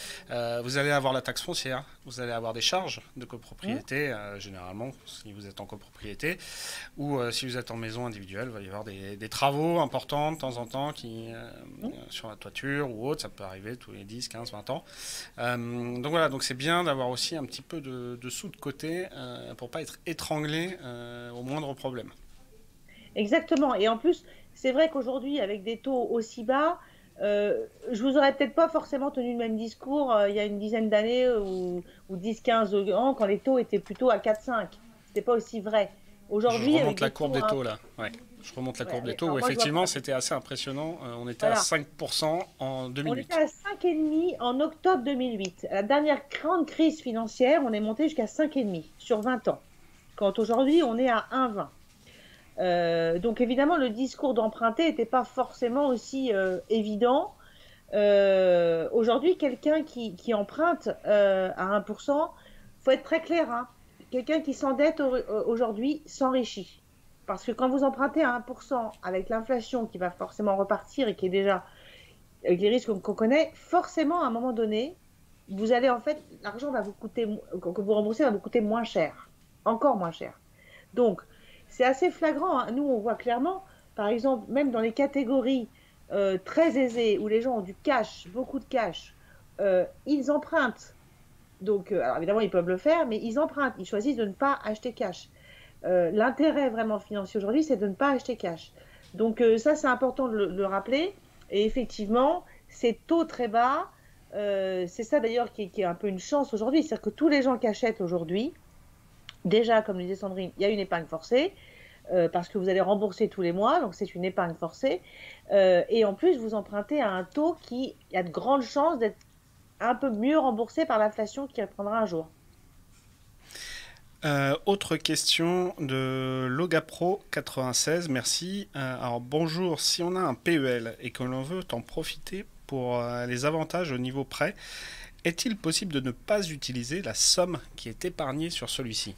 Vous allez avoir la taxe foncière, vous allez avoir des charges de copropriété, généralement, si vous êtes en copropriété. Ou si vous êtes en maison individuelle, il va y avoir des travaux importants de temps en temps sur la toiture ou autre, ça peut arriver tous les 10, 15, 20 ans. Donc voilà, donc c'est bien d'avoir aussi un petit peu de sous de côté pour pas être étranglé au moindre problème. Exactement. Et en plus, c'est vrai qu'aujourd'hui, avec des taux aussi bas, je vous aurais peut-être pas forcément tenu le même discours il y a une dizaine d'années ou 10, 15 ans, quand les taux étaient plutôt à 4, 5. C'était pas aussi vrai. Je Aujourd'hui, avec remonte la des courbe taux des taux là. Ouais. Je remonte la courbe des taux où alors moi, je vois effectivement pas. c'était assez impressionnant. On était à Voilà. 5% en On était 2008. à 5,5 en octobre 2008. À la dernière grande crise financière, on est monté jusqu'à 5,5 sur 20 ans. Quand aujourd'hui, on est à 1,20. Donc évidemment, le discours d'emprunter n'était pas forcément aussi évident. Aujourd'hui, quelqu'un qui emprunte à 1%, faut être très clair, hein. Quelqu'un qui s'endette aujourd'hui s'enrichit. Parce que quand vous empruntez à 1% avec l'inflation qui va forcément repartir et qui est déjà avec les risques qu'on connaît, forcément à un moment donné, vous allez en fait, l'argent va vous coûter, que vous remboursez va vous coûter moins cher, encore moins cher. Donc, c'est assez flagrant, hein. Nous, on voit clairement, par exemple, même dans les catégories très aisées, où les gens ont du cash, beaucoup de cash, ils empruntent. Donc, alors évidemment, ils peuvent le faire, mais ils empruntent. Ils choisissent de ne pas acheter cash. L'intérêt vraiment financier aujourd'hui, c'est de ne pas acheter cash. Donc, ça, c'est important de le rappeler. Et effectivement, ces taux très bas, c'est ça d'ailleurs qui est un peu une chance aujourd'hui. C'est-à-dire que tous les gens qui achètent aujourd'hui, Déjà, comme le disait Sandrine, il y a une épargne forcée. Parce que vous allez rembourser tous les mois, donc c'est une épargne forcée. Et en plus, vous empruntez à un taux qui a de grandes chances d'être un peu mieux remboursé par l'inflation qui reprendra un jour. Autre question de Logapro96, merci. Alors bonjour, si on a un PEL et que l'on veut en profiter pour les avantages au niveau prêt, est-il possible de ne pas utiliser la somme qui est épargnée sur celui-ci?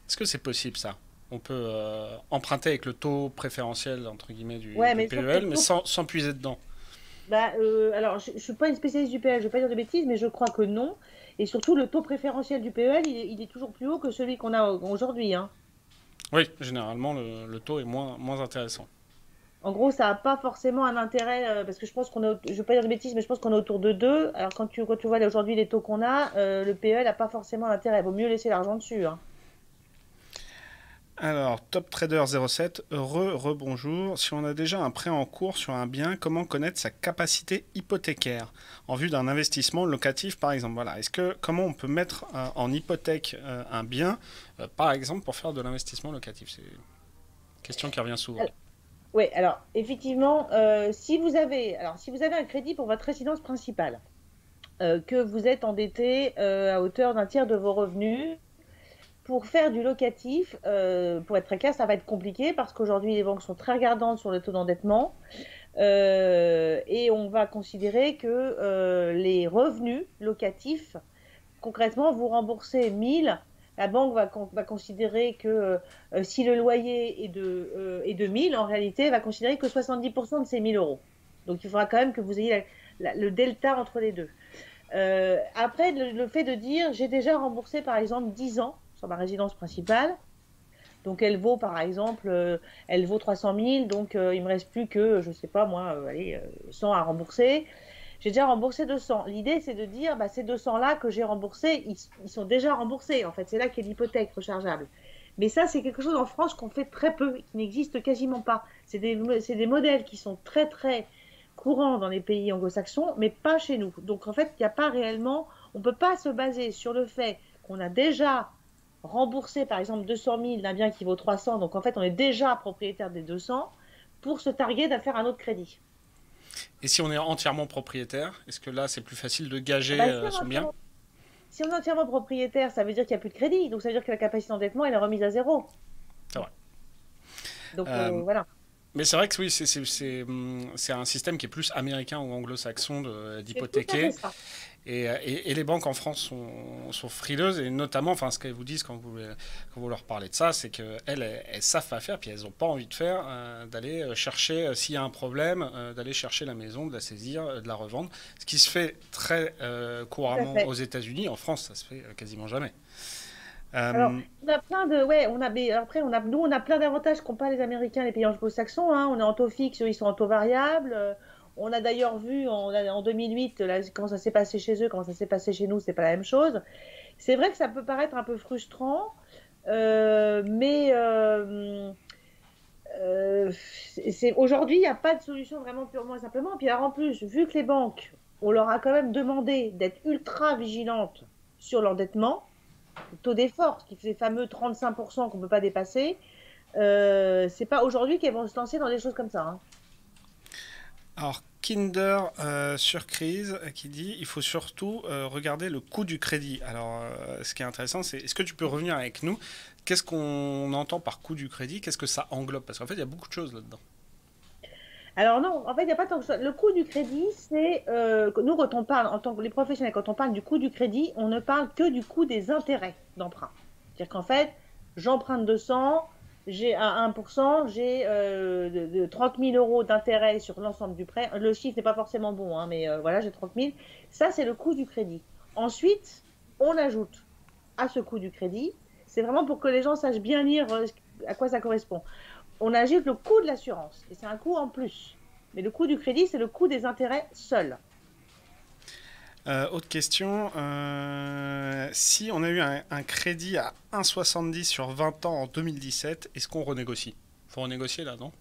Est-ce que c'est possible ça? On peut emprunter avec le taux préférentiel entre guillemets Ouais, du mais sauf que PEL, mais sans puiser dedans. alors, je ne suis pas une spécialiste du PEL, je ne vais pas dire de bêtises, mais je crois que non. Et surtout, le taux préférentiel du PEL, il est toujours plus haut que celui qu'on a aujourd'hui, hein. Oui, généralement le taux est moins intéressant. En gros, ça n'a pas forcément un intérêt, parce que je pense qu'on est, je ne veux pas dire de bêtises, mais je pense qu'on est autour de 2. Alors, quand tu vois là, aujourd'hui les taux qu'on a, le PEL n'a pas forcément d'intérêt. Il vaut mieux laisser l'argent dessus, hein. Alors, Top Trader 07, rebonjour. Si on a déjà un prêt en cours sur un bien, comment connaître sa capacité hypothécaire en vue d'un investissement locatif, par exemple? Voilà. Comment on peut mettre en hypothèque un bien, par exemple, pour faire de l'investissement locatif? C'est une question qui revient souvent. Oui, alors effectivement, si vous avez un crédit pour votre résidence principale, que vous êtes endetté à hauteur d'un tiers de vos revenus, pour faire du locatif, pour être très clair, ça va être compliqué parce qu'aujourd'hui les banques sont très regardantes sur le taux d'endettement, et on va considérer que les revenus locatifs, concrètement, vous remboursez 1000, la banque va considérer que si le loyer est de 1000, en réalité, elle va considérer que 70% de ces 1000 euros. Donc il faudra quand même que vous ayez le delta entre les deux. Après, le fait de dire j'ai déjà remboursé par exemple 10 ans sur ma résidence principale, donc elle vaut par exemple elle vaut 300 000, donc il me reste plus que, je sais pas moi, allez, 100 à rembourser. J'ai déjà remboursé 200. L'idée, c'est de dire, bah, ces 200-là que j'ai remboursés, ils sont déjà remboursés. En fait, c'est là qu'est l'hypothèque rechargeable. Mais ça, c'est quelque chose en France qu'on fait très peu, qui n'existe quasiment pas. C'est des modèles qui sont très, très courants dans les pays anglo-saxons, mais pas chez nous. Donc, en fait, il n'y a pas réellement, on ne peut pas se baser sur le fait qu'on a déjà remboursé, par exemple, 200 000 d'un bien qui vaut 300. Donc, en fait, on est déjà propriétaire des 200 pour se targuer d'à faire un autre crédit. Et si on est entièrement propriétaire, est-ce que là c'est plus facile de gager Bah, son bien? si on est entièrement propriétaire, ça veut dire qu'il n'y a plus de crédit. Donc ça veut dire que la capacité d'endettement elle est remise à zéro. C'est vrai. Donc Euh, voilà. Mais c'est vrai que oui, c'est un système qui est plus américain ou anglo-saxon C'est tout à fait d'hypothéquer. ça. Et les banques en France sont frileuses, et notamment, enfin, ce qu'elles vous disent quand vous leur parlez de ça, c'est qu'elles savent pas faire, puis elles n'ont pas envie de faire, d'aller chercher, s'il y a un problème, d'aller chercher la maison, de la saisir, de la revendre. Ce qui se fait très Tout à couramment fait. aux États-Unis. En France, ça se fait quasiment jamais. Alors, Euh, on a plein de. Ouais, mais après, nous, on a plein d'avantages qu'ont pas les Américains, les pays anglo-saxons, hein. On est en taux fixe, eux, ils sont en taux variable. On a d'ailleurs vu en 2008 là, comment ça s'est passé chez eux, comment ça s'est passé chez nous, c'est pas la même chose. C'est vrai que ça peut paraître un peu frustrant, mais aujourd'hui, il n'y a pas de solution vraiment purement et simplement. Puis alors en plus, vu que les banques, on leur a quand même demandé d'être ultra vigilantes sur l'endettement, le taux d'effort, qui fait les fameux 35% qu'on ne peut pas dépasser, c'est pas aujourd'hui qu'elles vont se lancer dans des choses comme ça, hein. alors, Kinder Surcrise qui dit il faut surtout regarder le coût du crédit. Alors, ce qui est intéressant, c'est est-ce que tu peux revenir avec nous? Qu'est-ce qu'on entend par coût du crédit? Qu'est-ce que ça englobe? Parce qu'en fait, il y a beaucoup de choses là-dedans. Alors non, en fait, il n'y a pas tant que ça. Le coût du crédit, c'est nous quand on parle en tant que les professionnels, quand on parle du coût du crédit, on ne parle que du coût des intérêts d'emprunt. C'est-à-dire qu'en fait, j'emprunte 200, j'ai à 1%, j'ai de 30 000 euros d'intérêt sur l'ensemble du prêt. Le chiffre n'est pas forcément bon, hein, mais voilà, j'ai 30 000. Ça, c'est le coût du crédit. Ensuite, on ajoute à ce coût du crédit, c'est vraiment pour que les gens sachent bien lire à quoi ça correspond. On ajoute le coût de l'assurance, et c'est un coût en plus. Mais le coût du crédit, c'est le coût des intérêts seuls. Autre question, si on a eu un crédit à 1,70 sur 20 ans en 2017, est-ce qu'on renégocie? Faut renégocier là, non?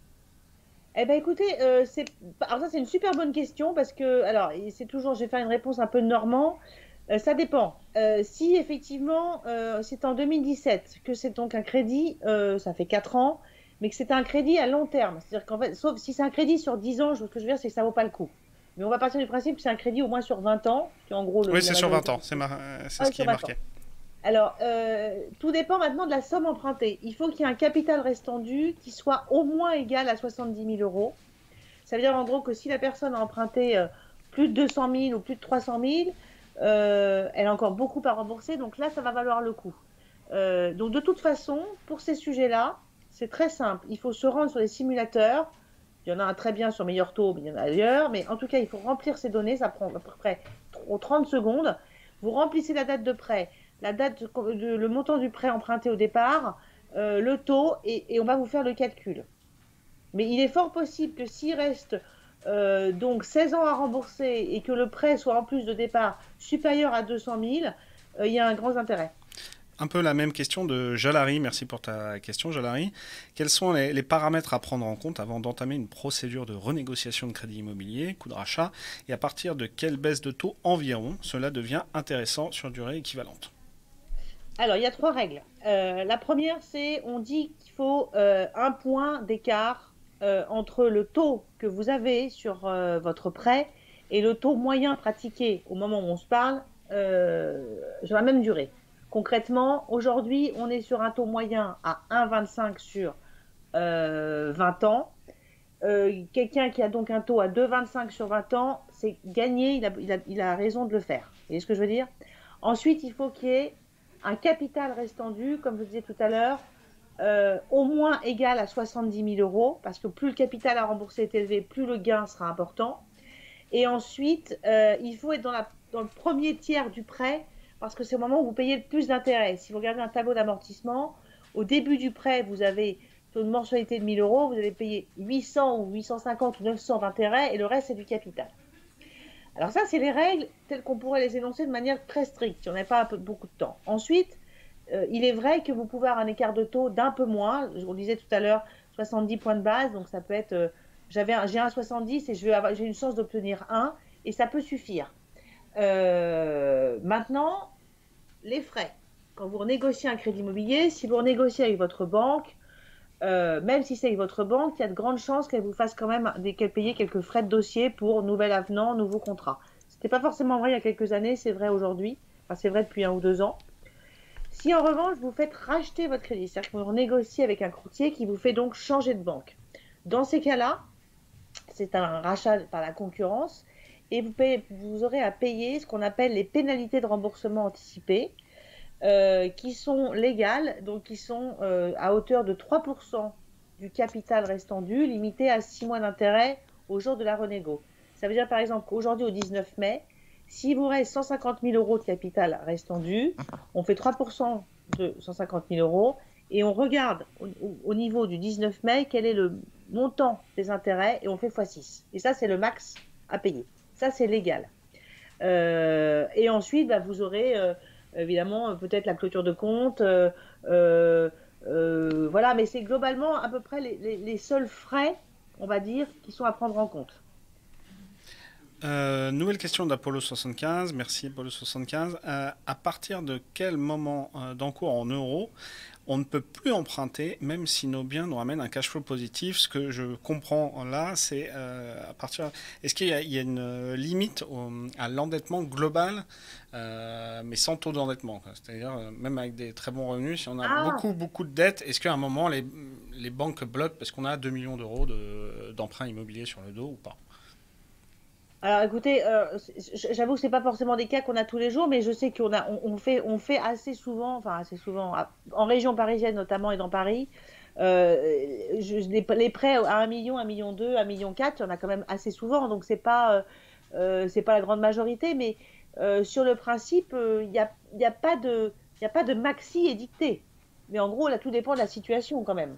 Eh ben écoutez, alors ça c'est une super bonne question parce que, alors c'est toujours, je vais faire une réponse un peu normand. Ça dépend. Si effectivement c'est en 2017 que c'est donc un crédit, ça fait 4 ans, mais que c'est un crédit à long terme. C'est-à-dire qu'en fait, sauf si c'est un crédit sur 10 ans, ce que je veux dire, c'est que ça vaut pas le coup. Mais on va partir du principe que c'est un crédit au moins sur 20 ans, qui est en gros Oui, la c'est sur 20 majorité. ans, c'est Ah, ce qui sur est 20 ans. marqué. Alors, tout dépend maintenant de la somme empruntée. Il faut qu'il y ait un capital restant dû qui soit au moins égal à 70 000 euros. Ça veut dire en gros que si la personne a emprunté plus de 200 000 ou plus de 300 000, elle a encore beaucoup à rembourser, donc là, ça va valoir le coup. Donc de toute façon, pour ces sujets-là, c'est très simple. Il faut se rendre sur les simulateurs. Il y en a un très bien sur Meilleur Taux, mais il y en a ailleurs. Mais en tout cas, il faut remplir ces données. Ça prend à peu près 30 secondes. Vous remplissez la date de prêt, le montant du prêt emprunté au départ, le taux, et on va vous faire le calcul. Mais il est fort possible que s'il reste donc 16 ans à rembourser et que le prêt soit en plus de départ supérieur à 200 000, il y a un grand intérêt. Un peu la même question de Jalari. Merci pour ta question, Jalari. Quels sont les paramètres à prendre en compte avant d'entamer une procédure de renégociation de crédit immobilier, coût de rachat, et à partir de quelle baisse de taux environ cela devient intéressant sur durée équivalente? Alors, il y a 3 règles. La première, c'est on dit qu'il faut un point d'écart entre le taux que vous avez sur votre prêt et le taux moyen pratiqué au moment où on se parle sur la même durée. Concrètement, aujourd'hui, on est sur un taux moyen à 1,25 sur 20 ans. Quelqu'un qui a donc un taux à 2,25 sur 20 ans, c'est gagné, il a raison de le faire. Vous voyez ce que je veux dire? Ensuite, il faut qu'il y ait un capital restant dû, comme je disais tout à l'heure, au moins égal à 70 000 euros, parce que plus le capital à rembourser est élevé, plus le gain sera important. Et ensuite, il faut être dans le premier tiers du prêt, parce que c'est au moment où vous payez le plus d'intérêt. Si vous regardez un tableau d'amortissement, au début du prêt, vous avez sur une mensualité de 1 000 euros, vous allez payer 800 ou 850 ou 900 d'intérêt, et le reste, c'est du capital. Alors ça, c'est les règles telles qu'on pourrait les énoncer de manière très stricte, si on n'a pas beaucoup de temps. Ensuite, il est vrai que vous pouvez avoir un écart de taux d'un peu moins. Je vous le disais tout à l'heure, 70 points de base, donc ça peut être, j'ai un 70 et j'ai une chance d'obtenir 1, et ça peut suffire. Maintenant, les frais. Quand vous renégociez un crédit immobilier, si vous renégociez avec votre banque, même si c'est avec votre banque, il y a de grandes chances qu'elle vous fasse quand même qu'elle paye quelques frais de dossier pour nouvel avenant, nouveau contrat. Ce n'était pas forcément vrai il y a quelques années, c'est vrai aujourd'hui. Enfin, c'est vrai depuis 1 ou 2 ans. Si en revanche vous faites racheter votre crédit, c'est-à-dire que vous renégociez avec un courtier qui vous fait donc changer de banque. Dans ces cas-là, c'est un rachat par la concurrence et vous aurez à payer ce qu'on appelle les pénalités de remboursement anticipé, qui sont légales, donc qui sont à hauteur de 3% du capital restant dû, limité à 6 mois d'intérêt au jour de la renégo. Ça veut dire par exemple qu'aujourd'hui, au 19 mai, s'il vous reste 150 000 euros de capital restant dû, on fait 3% de 150 000 euros et on regarde au niveau du 19 mai quel est le montant des intérêts et on fait x6. Et ça, c'est le max à payer. Ça, c'est légal. Et ensuite, bah, vous aurez évidemment peut-être la clôture de compte. Voilà, mais c'est globalement à peu près les seuls frais, on va dire, qui sont à prendre en compte. Nouvelle question d'Apollo 75. Merci Apollo 75. À partir de quel moment d'encours en euros on ne peut plus emprunter, même si nos biens nous ramènent un cash flow positif? Ce que je comprends là, c'est à partir. Est-ce qu'il y a une limite à l'endettement global, mais sans taux d'endettement, quoi? C'est-à-dire, même avec des très bons revenus, si on a beaucoup de dettes, est-ce qu'à un moment, les banques bloquent parce qu'on a 2 millions d'euros d'emprunts immobiliers sur le dos ou pas? Alors écoutez, j'avoue que ce n'est pas forcément des cas qu'on a tous les jours, mais je sais on fait assez souvent, en région parisienne notamment et dans Paris, les prêts à 1 million, 1 million 2, 1 million 4, il y en a quand même assez souvent, donc c'est pas la grande majorité, mais sur le principe, il n'y a pas de maxi édicté. Mais en gros, là, tout dépend de la situation quand même.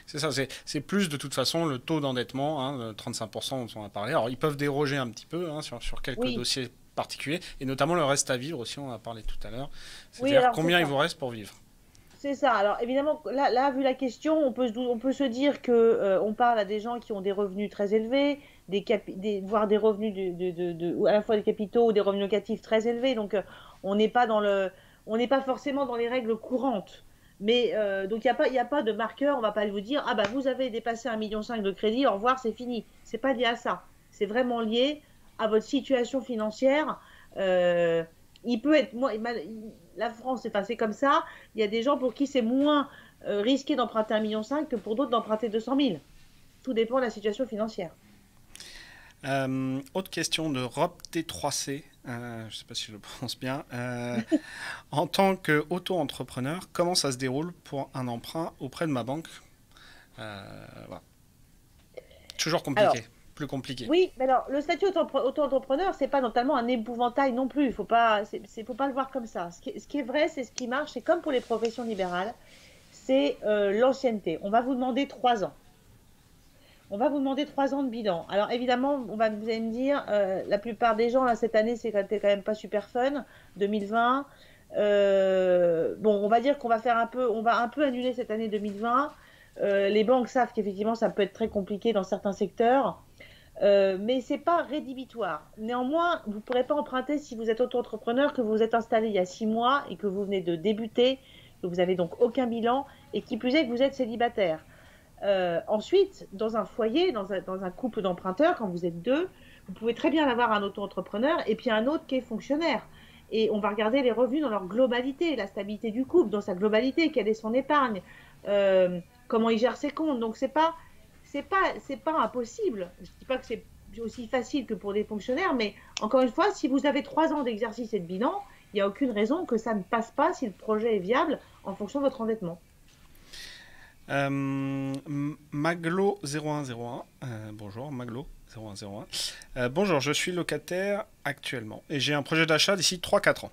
C'est ça, c'est plus de toute façon le taux d'endettement, hein, 35% dont on a parlé. Alors ils peuvent déroger un petit peu hein, sur quelques dossiers particuliers, et notamment le reste à vivre aussi, on en a parlé tout à l'heure. C'est-à-dire combien il vous reste pour vivre. C'est ça. Alors évidemment, là vu la question, on peut se dire que on parle à des gens qui ont des revenus très élevés, voire des revenus ou à la fois des capitaux ou des revenus locatifs très élevés. Donc, on n'est pas forcément dans les règles courantes. Mais donc, il y a pas de marqueur. On ne va pas vous dire, ah bah vous avez dépassé 1,5 million de crédit, au revoir, c'est fini. C'est pas lié à ça. C'est vraiment lié à votre situation financière. Il peut être, la France, enfin, c'est comme ça. Il y a des gens pour qui c'est moins risqué d'emprunter 1,5 million que pour d'autres d'emprunter 200 000. Tout dépend de la situation financière. Autre question de Rob T3C, je ne sais pas si je le prononce bien. En tant qu'auto-entrepreneur, comment ça se déroule pour un emprunt auprès de ma banque? Voilà. Toujours compliqué, alors, plus compliqué. Oui, mais alors le statut auto-entrepreneur, c'est pas totalement un épouvantail non plus. Faut pas le voir comme ça. Ce qui est vrai, c'est ce qui marche. C'est comme pour les professions libérales, c'est l'ancienneté. On va vous demander 3 ans. On va vous demander 3 ans de bilan. Alors évidemment, vous allez me dire, la plupart des gens, là, cette année, c'était quand même pas super fun, 2020. Bon, on va dire qu'on va on va un peu annuler cette année 2020. Les banques savent qu'effectivement, ça peut être très compliqué dans certains secteurs, mais c'est pas rédhibitoire. Néanmoins, vous ne pourrez pas emprunter si vous êtes auto-entrepreneur, que vous vous êtes installé il y a 6 mois et que vous venez de débuter, que vous n'avez donc aucun bilan et qui plus est que vous êtes célibataire. Ensuite, dans un foyer, dans un couple d'emprunteurs, quand vous êtes 2, vous pouvez très bien avoir un auto-entrepreneur et puis un autre qui est fonctionnaire. Et on va regarder les revenus dans leur globalité, la stabilité du couple dans sa globalité, quelle est son épargne, comment il gère ses comptes. Donc c'est pas impossible. Je ne dis pas que c'est aussi facile que pour des fonctionnaires, mais encore une fois, si vous avez 3 ans d'exercice et de bilan, il n'y a aucune raison que ça ne passe pas si le projet est viable en fonction de votre endettement. Maglo 0101, bonjour Maglo 0101. Bonjour, je suis locataire actuellement et j'ai un projet d'achat d'ici 3-4 ans.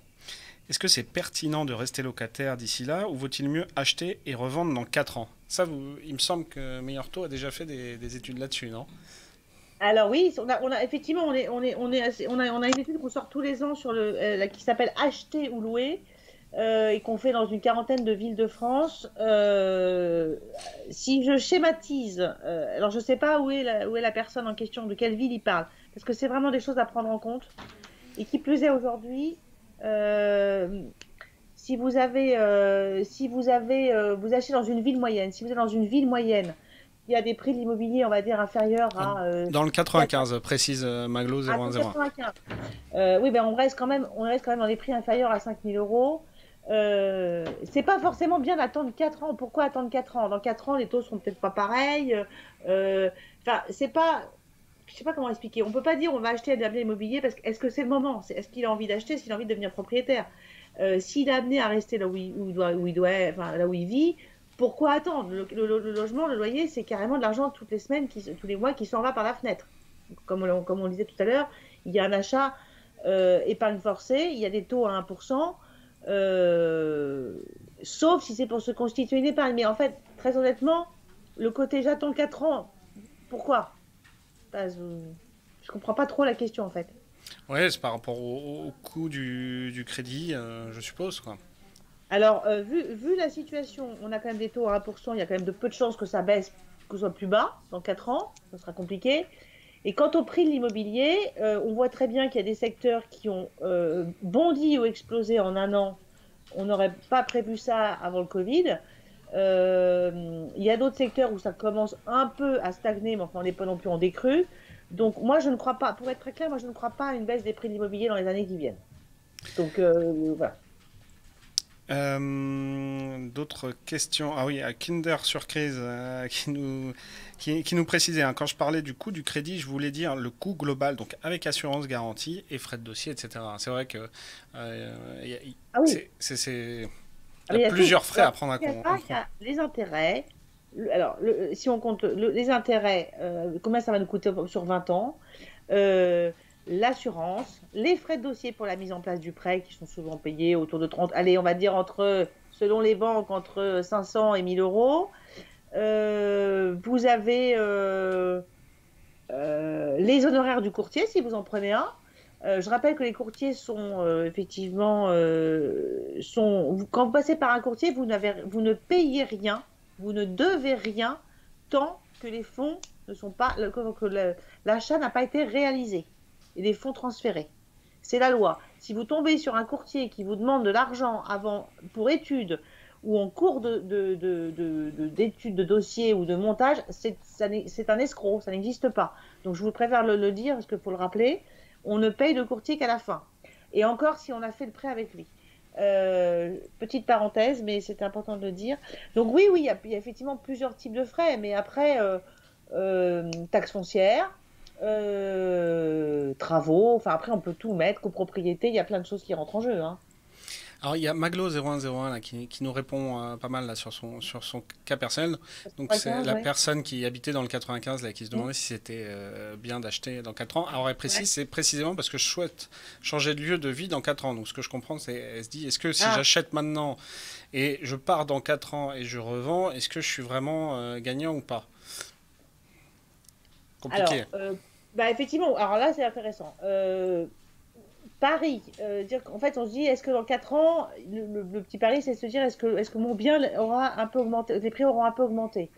Est-ce que c'est pertinent de rester locataire d'ici là ou vaut-il mieux acheter et revendre dans 4 ans? Ça, il me semble que Meilleur Taux a déjà fait des études là-dessus, non? Alors oui, effectivement, on a une étude qu'on sort tous les ans qui s'appelle Acheter ou louer. Et qu'on fait dans une quarantaine de villes de France. Si je schématise, alors je ne sais pas où est la personne en question, de quelle ville il parle, parce que c'est vraiment des choses à prendre en compte. Et qui plus est aujourd'hui, si vous achetez dans une ville moyenne, si vous êtes dans une ville moyenne, il y a des prix de l'immobilier, on va dire, inférieurs à... dans le 95, précise Maglo 0101. 95. Oui, ben on reste quand même dans des prix inférieurs à 5 000 €. C'est pas forcément bien d'attendre 4 ans. Pourquoi attendre 4 ans? Dans 4 ans, les taux seront peut-être pas pareils. Enfin, c'est pas... Je sais pas comment expliquer. On peut pas dire on va acheter un bien immobilier parce que est-ce que c'est le moment? Est-ce qu'il a envie d'acheter? Est-ce qu'il a envie de devenir propriétaire? S'il est amené à rester là où il vit, pourquoi attendre? Le logement, le loyer, c'est carrément de l'argent toutes les semaines, tous les mois qui s'en va par la fenêtre. Comme on le disait tout à l'heure, il y a un achat épargne forcée, il y a des taux à 1%. Sauf si c'est pour se constituer une épargne. Mais en fait, très honnêtement, le côté j'attends 4 ans, pourquoi? Je comprends pas trop la question en fait. Ouais, c'est par rapport au coût du crédit, je suppose, quoi. Alors, vu la situation, on a quand même des taux à 1%, il y a quand même de peu de chances que ça baisse, que ce soit plus bas dans 4 ans, ça sera compliqué. Et quant au prix de l'immobilier, on voit très bien qu'il y a des secteurs qui ont bondi ou explosé en 1 an. On n'aurait pas prévu ça avant le Covid. Il y a d'autres secteurs où ça commence un peu à stagner, mais enfin on n'est pas non plus en décrue. Donc moi je ne crois pas, pour être très clair, moi je ne crois pas à une baisse des prix de l'immobilier dans les années qui viennent. Donc voilà. D'autres questions? Ah oui, à Kinder Surprise qui nous précisait, hein, quand je parlais du coût du crédit, je voulais dire le coût global, donc avec assurance garantie et frais de dossier, etc. C'est vrai que il y a plusieurs frais à prendre en compte. Il y a les intérêts. Alors, si on compte les intérêts, combien ça va nous coûter sur 20 ans, l'assurance, les frais de dossier pour la mise en place du prêt qui sont souvent payés autour de 30, allez, on va dire selon les banques, entre 500 et 1000 €. Vous avez les honoraires du courtier si vous en prenez un. Je rappelle que les courtiers sont effectivement quand vous passez par un courtier, vous ne payez rien, vous ne devez rien tant que les fonds ne sont pas, l'achat n'a pas été réalisé et les fonds transférés. C'est la loi. Si vous tombez sur un courtier qui vous demande de l'argent pour études ou en cours d'études de dossier ou de montage, c'est un escroc, ça n'existe pas. Donc je vous préfère le dire parce qu'il faut le rappeler, on ne paye le courtier qu'à la fin. Et encore si on a fait le prêt avec lui. Petite parenthèse, mais c'est important de le dire. Donc oui, il y a effectivement plusieurs types de frais, mais après, taxes foncières, travaux, enfin après on peut tout mettre, copropriété, il y a plein de choses qui rentrent en jeu. Hein. Alors il y a Maglo0101 là, qui nous répond pas mal là, sur son cas personnel. Donc c'est la personne qui habitait dans le 95 là, qui se demandait si c'était bien d'acheter dans 4 ans. Alors elle précise, c'est précisément parce que je souhaite changer de lieu de vie dans 4 ans. Donc ce que je comprends, c'est elle se dit, est-ce que si j'achète maintenant et je pars dans 4 ans et je revends, est-ce que je suis vraiment gagnant ou pas? Compliqué. Alors, effectivement, alors là c'est intéressant. Pari, dire qu'en fait on se dit est-ce que dans 4 ans, le petit pari c'est de se dire est-ce que mon bien aura un peu augmenté, les prix auront un peu augmenté.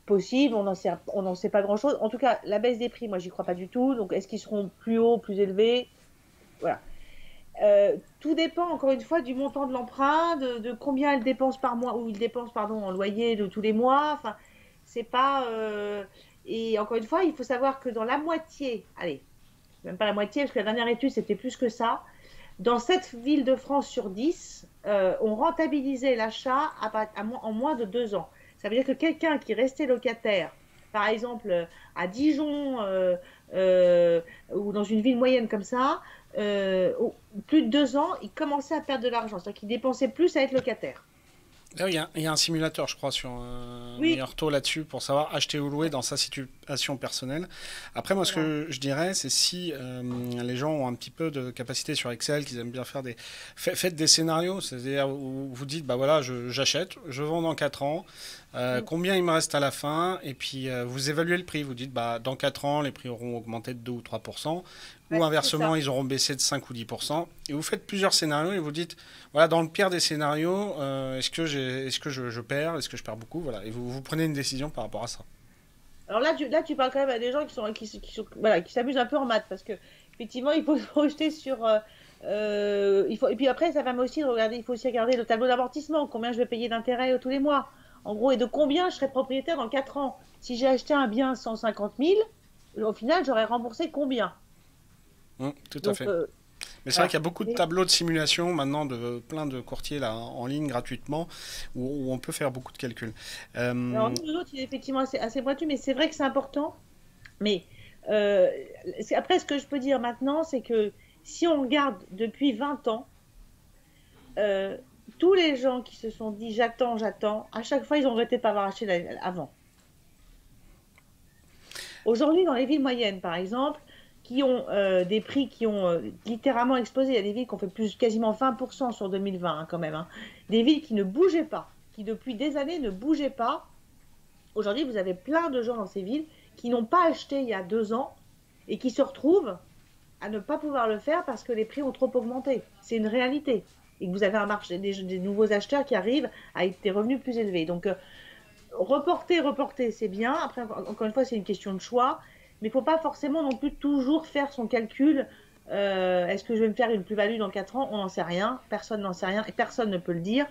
Possible, on n'en sait pas grand-chose. En tout cas, la baisse des prix, moi j'y crois pas du tout. Donc est-ce qu'ils seront plus hauts, plus élevés? Voilà. Tout dépend encore une fois du montant de l'emprunt, de combien elle dépense par mois, ou il dépense pardon en loyer de tous les mois. Enfin, c'est pas. Et encore une fois, il faut savoir que dans la moitié, allez, même pas la moitié, parce que la dernière étude, c'était plus que ça. Dans 7 villes de France sur 10, on rentabilisait l'achat en moins de 2 ans. Ça veut dire que quelqu'un qui restait locataire, par exemple à Dijon ou dans une ville moyenne comme ça, plus de 2 ans, il commençait à perdre de l'argent. C'est-à-dire qu'il dépensait plus à être locataire. Il y a un simulateur, je crois, sur meilleur taux là-dessus pour savoir acheter ou louer dans sa situation personnelle. Après, moi, ce que je dirais, c'est si les gens ont un petit peu de capacité sur Excel, qu'ils aiment bien faire faites des scénarios, c'est-à-dire où vous dites, bah voilà, j'achète, je vends dans 4 ans, combien il me reste à la fin, et puis vous évaluez le prix. Vous dites, bah dans 4 ans, les prix auront augmenté de 2 ou 3%. Ou inversement, ils auront baissé de 5 ou 10%. Et vous faites plusieurs scénarios et vous dites, voilà, dans le pire des scénarios, est-ce que je perds? Est-ce que je perds beaucoup? Voilà. Et vous prenez une décision par rapport à ça. Alors là, tu parles quand même à des gens qui s'amusent un peu en maths. Parce que effectivement, il faut se projeter sur... et puis après, ça permet aussi de regarder, il faut aussi regarder le tableau d'amortissement. Combien je vais payer d'intérêt tous les mois. En gros, et de combien je serai propriétaire dans 4 ans. Si j'ai acheté un bien 150 000, au final, j'aurais remboursé combien? Tout à fait. Mais c'est vrai qu'il y a beaucoup de tableaux de simulation maintenant de plein de courtiers là en ligne gratuitement où on peut faire beaucoup de calculs. Alors nous, l'autre, il est effectivement assez pointu, mais c'est vrai que c'est important. Mais après, ce que je peux dire maintenant, c'est que si on regarde depuis 20 ans, tous les gens qui se sont dit j'attends, à chaque fois, ils ont regretté de ne pas avoir acheté avant. Aujourd'hui, dans les villes moyennes, par exemple, qui ont des prix qui ont littéralement explosé. Il y a des villes qui ont fait quasiment 20% sur 2020 quand même. Hein. Des villes qui ne bougeaient pas, qui depuis des années ne bougeaient pas. Aujourd'hui, vous avez plein de gens dans ces villes qui n'ont pas acheté il y a 2 ans et qui se retrouvent à ne pas pouvoir le faire parce que les prix ont trop augmenté. C'est une réalité. Et que vous avez un marché, des nouveaux acheteurs qui arrivent avec des revenus plus élevés. Donc, reporter, c'est bien. Après, encore une fois, c'est une question de choix. Mais il ne faut pas forcément non plus toujours faire son calcul. Est-ce que je vais me faire une plus-value dans 4 ans? On n'en sait rien. Personne n'en sait rien et personne ne peut le dire.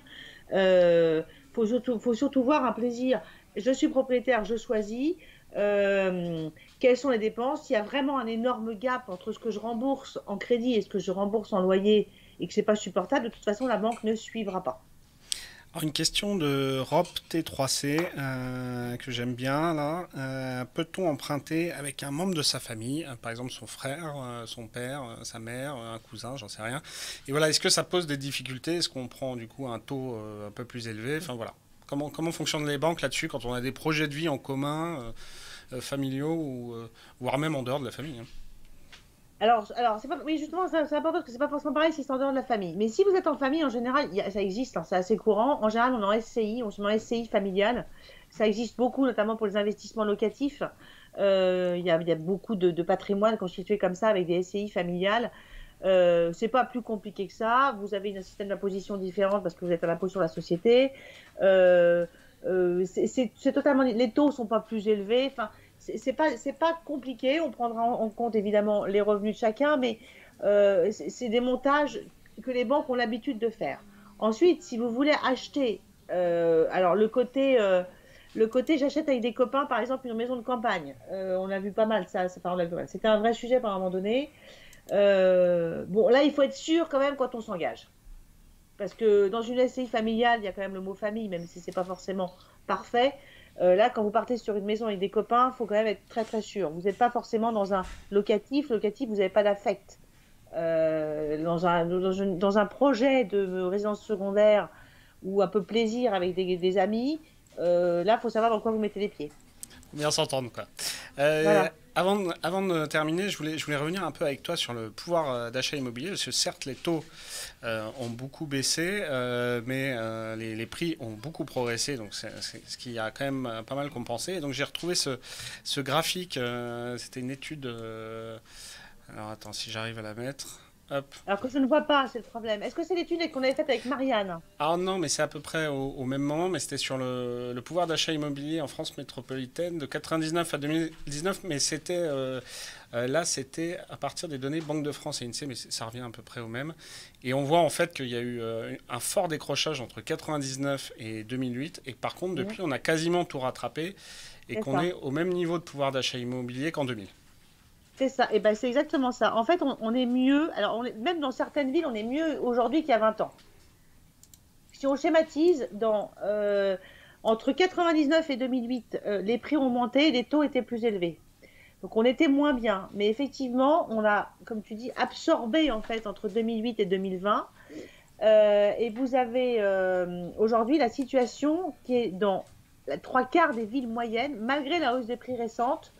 Faut surtout voir un plaisir. Je suis propriétaire, je choisis. Quelles sont les dépenses? S'il y a vraiment un énorme gap entre ce que je rembourse en crédit et ce que je rembourse en loyer et que ce n'est pas supportable, de toute façon, la banque ne suivra pas. Alors une question de Rob T3C que j'aime bien là. Peut-on emprunter avec un membre de sa famille, par exemple son frère, son père, sa mère, un cousin, j'en sais rien. Et voilà, est-ce que ça pose des difficultés? Est-ce qu'on prend du coup un taux un peu plus élevé? Enfin voilà. Comment fonctionnent les banques là-dessus quand on a des projets de vie en commun, familiaux ou voire même en dehors de la famille, hein? Alors c'est pas, oui, justement, c'est important parce que c'est pas forcément pareil si c'est en dehors de la famille. Mais si vous êtes en famille, en général, ça existe, hein, c'est assez courant. En général, on est en SCI, on se met en SCI familiale. Ça existe beaucoup, notamment pour les investissements locatifs. Il y a beaucoup de patrimoine constitué comme ça avec des SCI familiales. C'est pas plus compliqué que ça. Vous avez un système d'imposition différent parce que vous êtes à l'impôt sur la société. C'est totalement, les taux sont pas plus élevés. Enfin, c'est pas compliqué. On prendra en compte évidemment les revenus de chacun, mais c'est des montages que les banques ont l'habitude de faire. Ensuite, si vous voulez acheter, alors le côté j'achète avec des copains, par exemple une maison de campagne. On a vu pas mal ça. Enfin, on l'a vu pas mal. C'était un vrai sujet par un moment donné. Bon, là, il faut être sûr quand même quand on s'engage. Parce que dans une SCI familiale, il y a quand même le mot famille, même si c'est pas forcément parfait. Là, quand vous partez sur une maison avec des copains, il faut quand même être très très sûr. Vous n'êtes pas forcément dans un locatif. Locatif, vous n'avez pas d'affect. Dans un projet de résidence secondaire ou un peu plaisir avec des amis, là, il faut savoir dans quoi vous mettez les pieds. Bien s'entendre, quoi. Voilà. Avant de terminer, je voulais revenir un peu avec toi sur le pouvoir d'achat immobilier, parce que certes, les taux ont beaucoup baissé, mais les prix ont beaucoup progressé, donc c'est ce qui a quand même pas mal compensé. Et donc j'ai retrouvé ce graphique, c'était une étude... alors attends, si j'arrive à la mettre... Hop. Alors que je ne vois pas, c'est le problème. Est-ce que c'est l'étude qu'on avait faite avec Marianne? Ah non, mais c'est à peu près au même moment, mais c'était sur le pouvoir d'achat immobilier en France métropolitaine de 99 à 2019, mais là, c'était à partir des données Banque de France et INSEE, mais ça revient à peu près au même. Et on voit en fait qu'il y a eu un fort décrochage entre 99 et 2008, et par contre, Mhm. depuis, on a quasiment tout rattrapé, et C'est qu'on ça. est au même niveau de pouvoir d'achat immobilier qu'en 2000. C'est ça. Et ben, c'est exactement ça. En fait, on est mieux. Alors, même dans certaines villes, on est mieux aujourd'hui qu'il y a 20 ans. Si on schématise, entre 99 et 2008, les prix ont augmenté, les taux étaient plus élevés. Donc on était moins bien. Mais effectivement, on a, comme tu dis, absorbé en fait entre 2008 et 2020. Et vous avez aujourd'hui la situation qui est dans la trois quarts des villes moyennes, malgré la hausse des prix récente.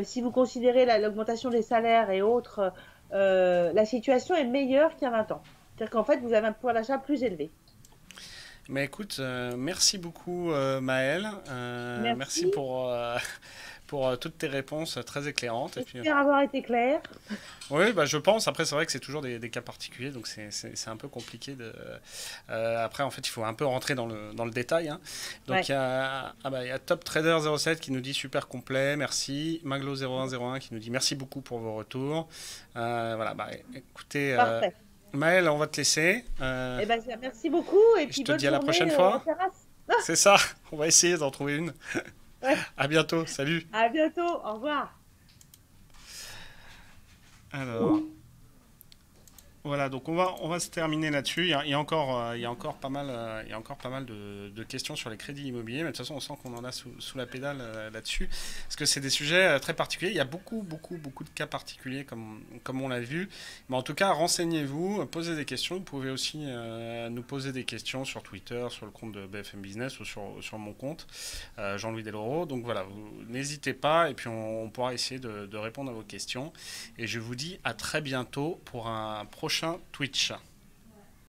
Si vous considérez l'augmentation des salaires et autres, la situation est meilleure qu'il y a 20 ans. C'est-à-dire qu'en fait, vous avez un pouvoir d'achat plus élevé. Mais écoute, merci beaucoup Maëlle. Merci Merci. pour toutes tes réponses très éclairantes. Et puis, J'espère avoir été claire. oui, bah, je pense. Après, c'est vrai que c'est toujours des cas particuliers, donc c'est un peu compliqué de. Après, en fait, il faut un peu rentrer dans le détail, hein. Donc, Ouais, il y a Top Trader 07 qui nous dit super complet, merci. Maglo 0101 qui nous dit merci beaucoup pour vos retours. Voilà, bah, écoutez, parfait. Maëlle, on va te laisser. Eh ben, merci beaucoup et Je puis te bonne dis à la prochaine journée en fois. terrasse. C'est ça, on va essayer d'en trouver une. Ouais. À bientôt, salut. À bientôt. Au revoir. Alors. Voilà, donc on va se terminer là-dessus. Il y a encore pas mal, il y a encore pas mal de questions sur les crédits immobiliers, mais de toute façon, on sent qu'on en a sous la pédale là-dessus, parce que c'est des sujets très particuliers. Il y a beaucoup de cas particuliers, comme on l'a vu. Mais en tout cas, renseignez-vous, posez des questions. Vous pouvez aussi nous poser des questions sur Twitter, sur le compte de BFM Business ou sur mon compte, Jean-Louis Deloro. Donc voilà, n'hésitez pas, et puis on pourra essayer de répondre à vos questions. Et je vous dis à très bientôt pour un prochain Twitch.